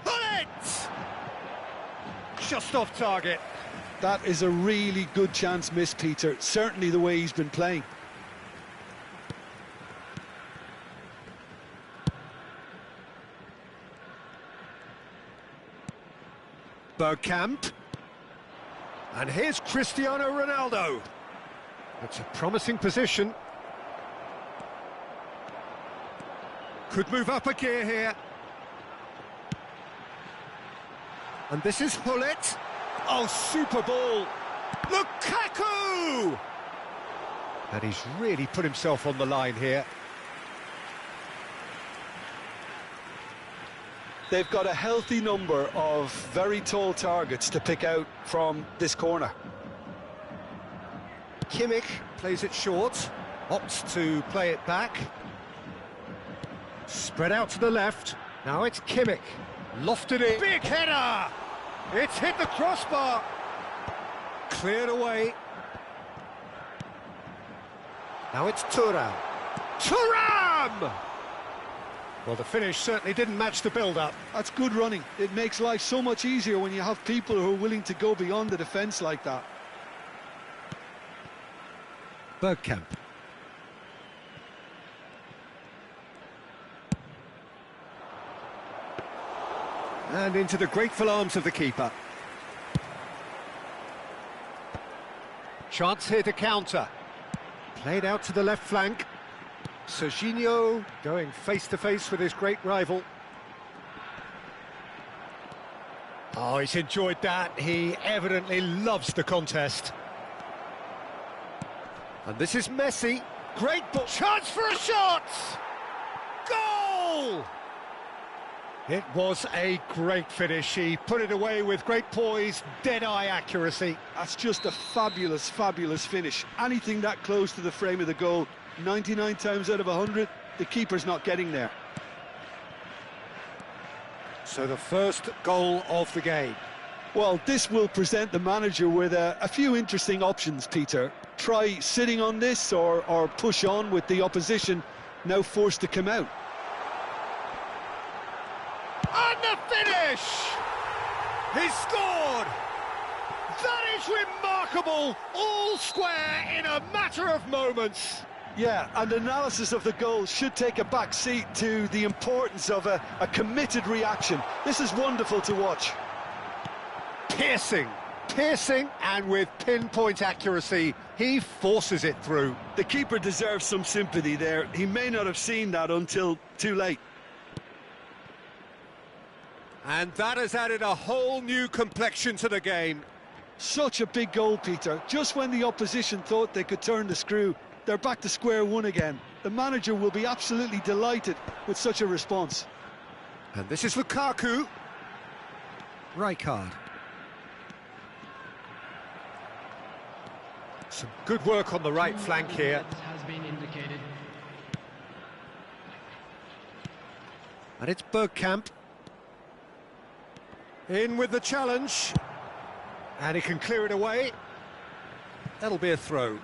Bullet! Just off target. That is a really good chance missed, Peter. Certainly the way he's been playing. Bergkamp. And here's Cristiano Ronaldo. It's a promising position. Could move up a gear here. And this is Hullet. Oh, super ball. Lukaku! And he's really put himself on the line here. They've got a healthy number of very tall targets to pick out from this corner. Kimmich plays it short, opts to play it back. Spread out to the left. Now it's Kimmich. Lofted it. Big header! It's hit the crossbar. Cleared away. Now it's Thuram. Thuram! Well, the finish certainly didn't match the build-up. That's good running. It makes life so much easier when you have people who are willing to go beyond the defence like that. Bergkamp. And into the grateful arms of the keeper. Chance here to counter. Played out to the left flank. Serginho going face-to-face with his great rival. Oh, he's enjoyed that. He evidently loves the contest. And this is Messi. Great ball. Chance for a shot! Goal! It was a great finish. He put it away with great poise, dead-eye accuracy. That's just a fabulous, fabulous finish. Anything that close to the frame of the goal, 99 times out of 100, the keeper's not getting there. So the first goal of the game. Well, this will present the manager with a few interesting options, Peter. Try sitting on this or push on with the opposition now forced to come out. And the finish! He scored! That is remarkable! All square in a matter of moments. Yeah, and analysis of the goal should take a back seat to the importance of a committed reaction. This is wonderful to watch. Piercing, and with pinpoint accuracy, he forces it through. The keeper deserves some sympathy there. He may not have seen that until too late. And that has added a whole new complexion to the game. Such a big goal, Peter. Just when the opposition thought they could turn the screw, they're back to square one again. The manager will be absolutely delighted with such a response. And this is Lukaku. Rijkaard. Some good work on the right flank here. Has been indicated. And it's Bergkamp. In with the challenge. And he can clear it away. That'll be a throw.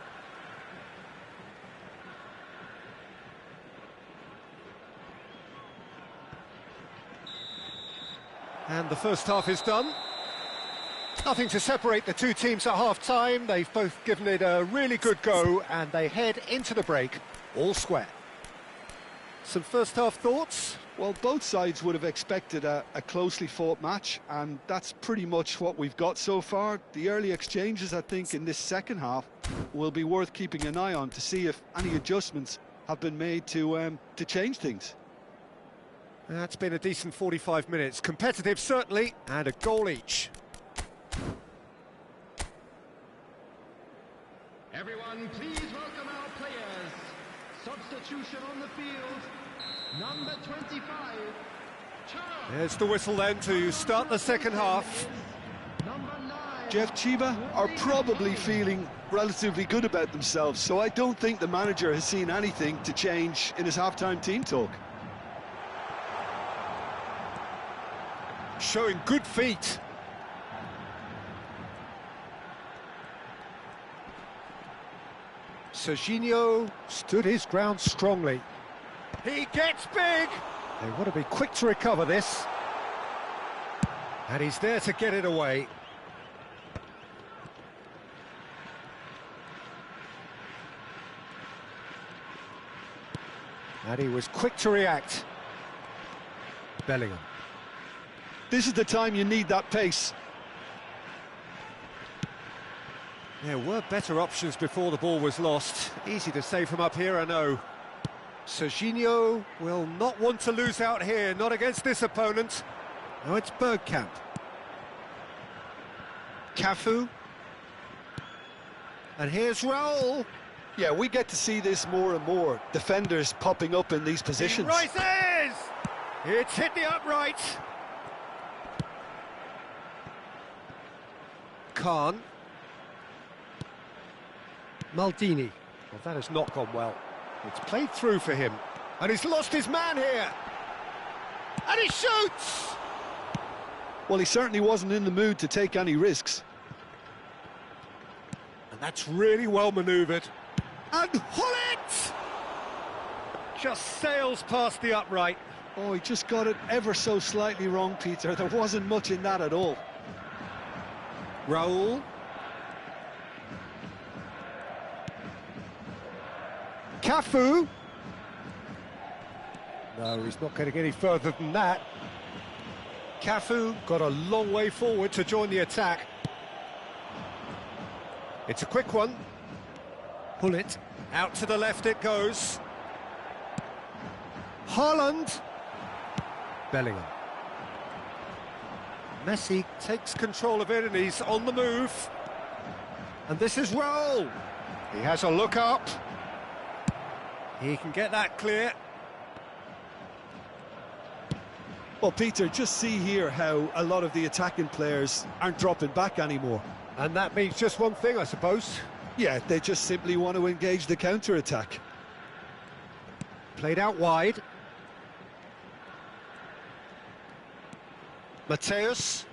And the first half is done. Nothing to separate the two teams at half-time. They've both given it a really good go, and they head into the break all square. Some first-half thoughts? Well, both sides would have expected a closely fought match, and that's pretty much what we've got so far. The early exchanges, I think, in this second half will be worth keeping an eye on to see if any adjustments have been made to change things. That's been a decent 45 minutes. Competitive, certainly, and a goal each. Everyone, please welcome our players. Substitution on the field. Number 25. Charles. There's the whistle then to start the second half. Number 9. Jeff Chiba are probably feeling relatively good about themselves, so I don't think the manager has seen anything to change in his half-time team talk. Showing good feet. Serginho stood his ground strongly. He gets big! They want to be quick to recover this. And he's there to get it away. And he was quick to react. Bellingham. This is the time you need that pace. There were better options before the ball was lost. Easy to say from up here, I know. Serginho will not want to lose out here, not against this opponent. Now it's Bergkamp. Cafu. And here's Raul. Yeah, we get to see this more and more. Defenders popping up in these positions. He rises! It's hit the upright. Khan. Maldini. Well, that has not gone well. It's played through for him. And he's lost his man here. And he shoots! Well, he certainly wasn't in the mood to take any risks. And that's really well manoeuvred. And Hullet! Just sails past the upright. Oh, he just got it ever so slightly wrong, Peter. There wasn't much in that at all. Raul. Cafu. No, he's not getting any further than that. Cafu got a long way forward to join the attack. It's a quick one. Pull it. Out to the left it goes. Haaland. Bellingham. Messi takes control of it and he's on the move. And this is Raul. He has a look up. He can get that clear. Well, Peter, just see here how a lot of the attacking players aren't dropping back anymore. And that means just one thing, I suppose. Yeah, they just simply want to engage the counter-attack. Played out wide. Mateus.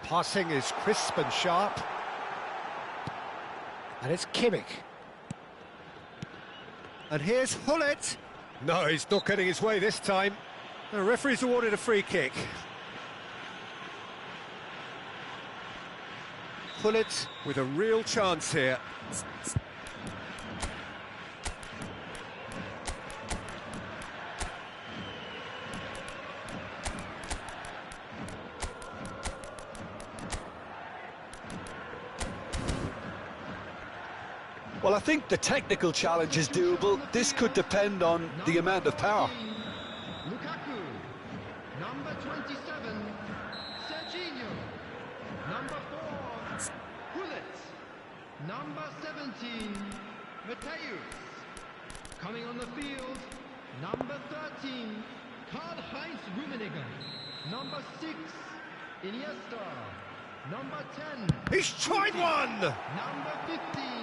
Passing is crisp and sharp. And it's Kimmich. And here's Hullet. No, he's not getting his way this time. The referee's awarded a free kick. Hullet with a real chance here. Well, I think the technical challenge is doable. This could depend on the amount of power. Lukaku. Number 27, Serginho. Number 4, Hullet. Number 17, Mateus. Coming on the field, number 13, Karl-Heinz Rummenigge. Number 6, Iniesta. Number 10. He's tried one! Number 15.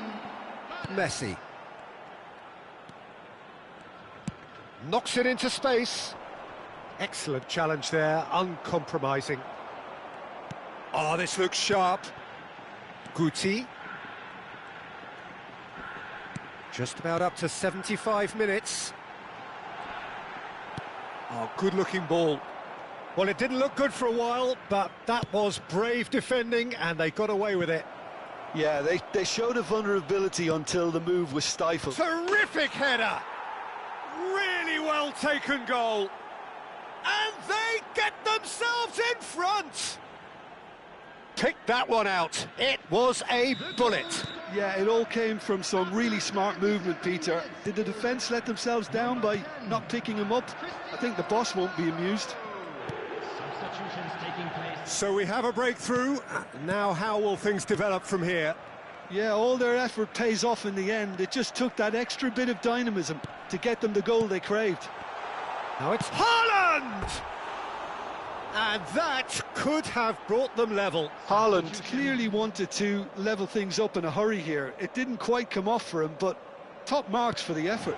Messi. Knocks it into space. Excellent challenge there, uncompromising. Oh, this looks sharp. Guti. Just about up to 75 minutes. Oh, good-looking ball. Well, it didn't look good for a while, but that was brave defending, and they got away with it. Yeah, they showed a vulnerability until the move was stifled. Terrific header! Really well taken goal. And they get themselves in front! Pick that one out. It was a bullet. Yeah, it all came from some really smart movement, Peter. Did the defence let themselves down by not picking him up? I think the boss won't be amused. Substitutions taking place. So we have a breakthrough. Now how will things develop from here? Yeah, all their effort pays off in the end. It just took that extra bit of dynamism to get them the goal they craved. Now it's Haaland! And that could have brought them level. Haaland clearly wanted to level things up in a hurry here. It didn't quite come off for him, but top marks for the effort.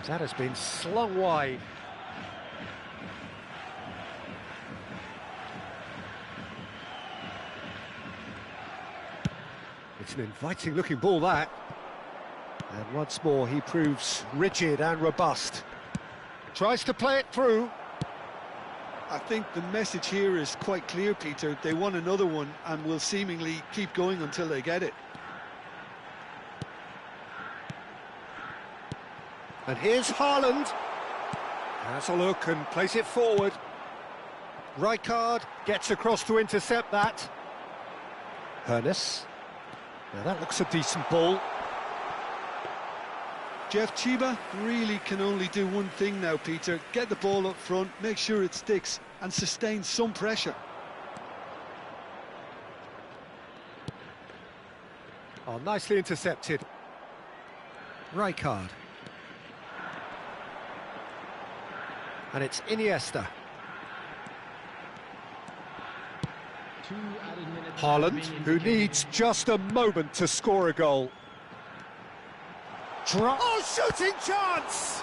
That has been slung wide. It's an inviting looking ball, that. And once more he proves rigid and robust. Tries to play it through. I think the message here is quite clear, Peter. They want another one and will seemingly keep going until they get it. And here's Haaland. Has a look and plays it forward. Rijkaard gets across to intercept that. Hernes. Now that looks a decent ball. Jeff Chiba really can only do one thing now, Peter. Get the ball up front, make sure it sticks and sustain some pressure. Oh, nicely intercepted. Rijkaard. And it's Iniesta. Haaland, who needs just a moment to score a goal. Oh, shooting chance!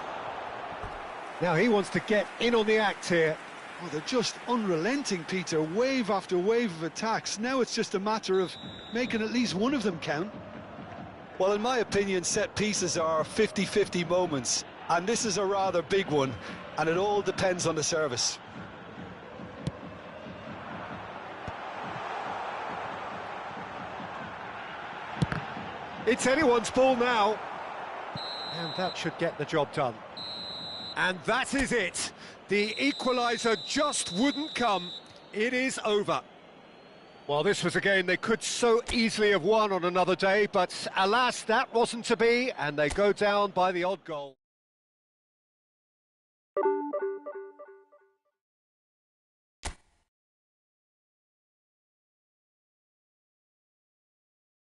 Now he wants to get in on the act here. Oh, they're just unrelenting, Peter. Wave after wave of attacks. Now it's just a matter of making at least one of them count. Well, in my opinion, set pieces are 50-50 moments, and this is a rather big one, and it all depends on the service. It's anyone's ball now. And that should get the job done. And that is it. The equaliser just wouldn't come. It is over. Well, this was a game they could so easily have won on another day, but alas, that wasn't to be, and they go down by the odd goal.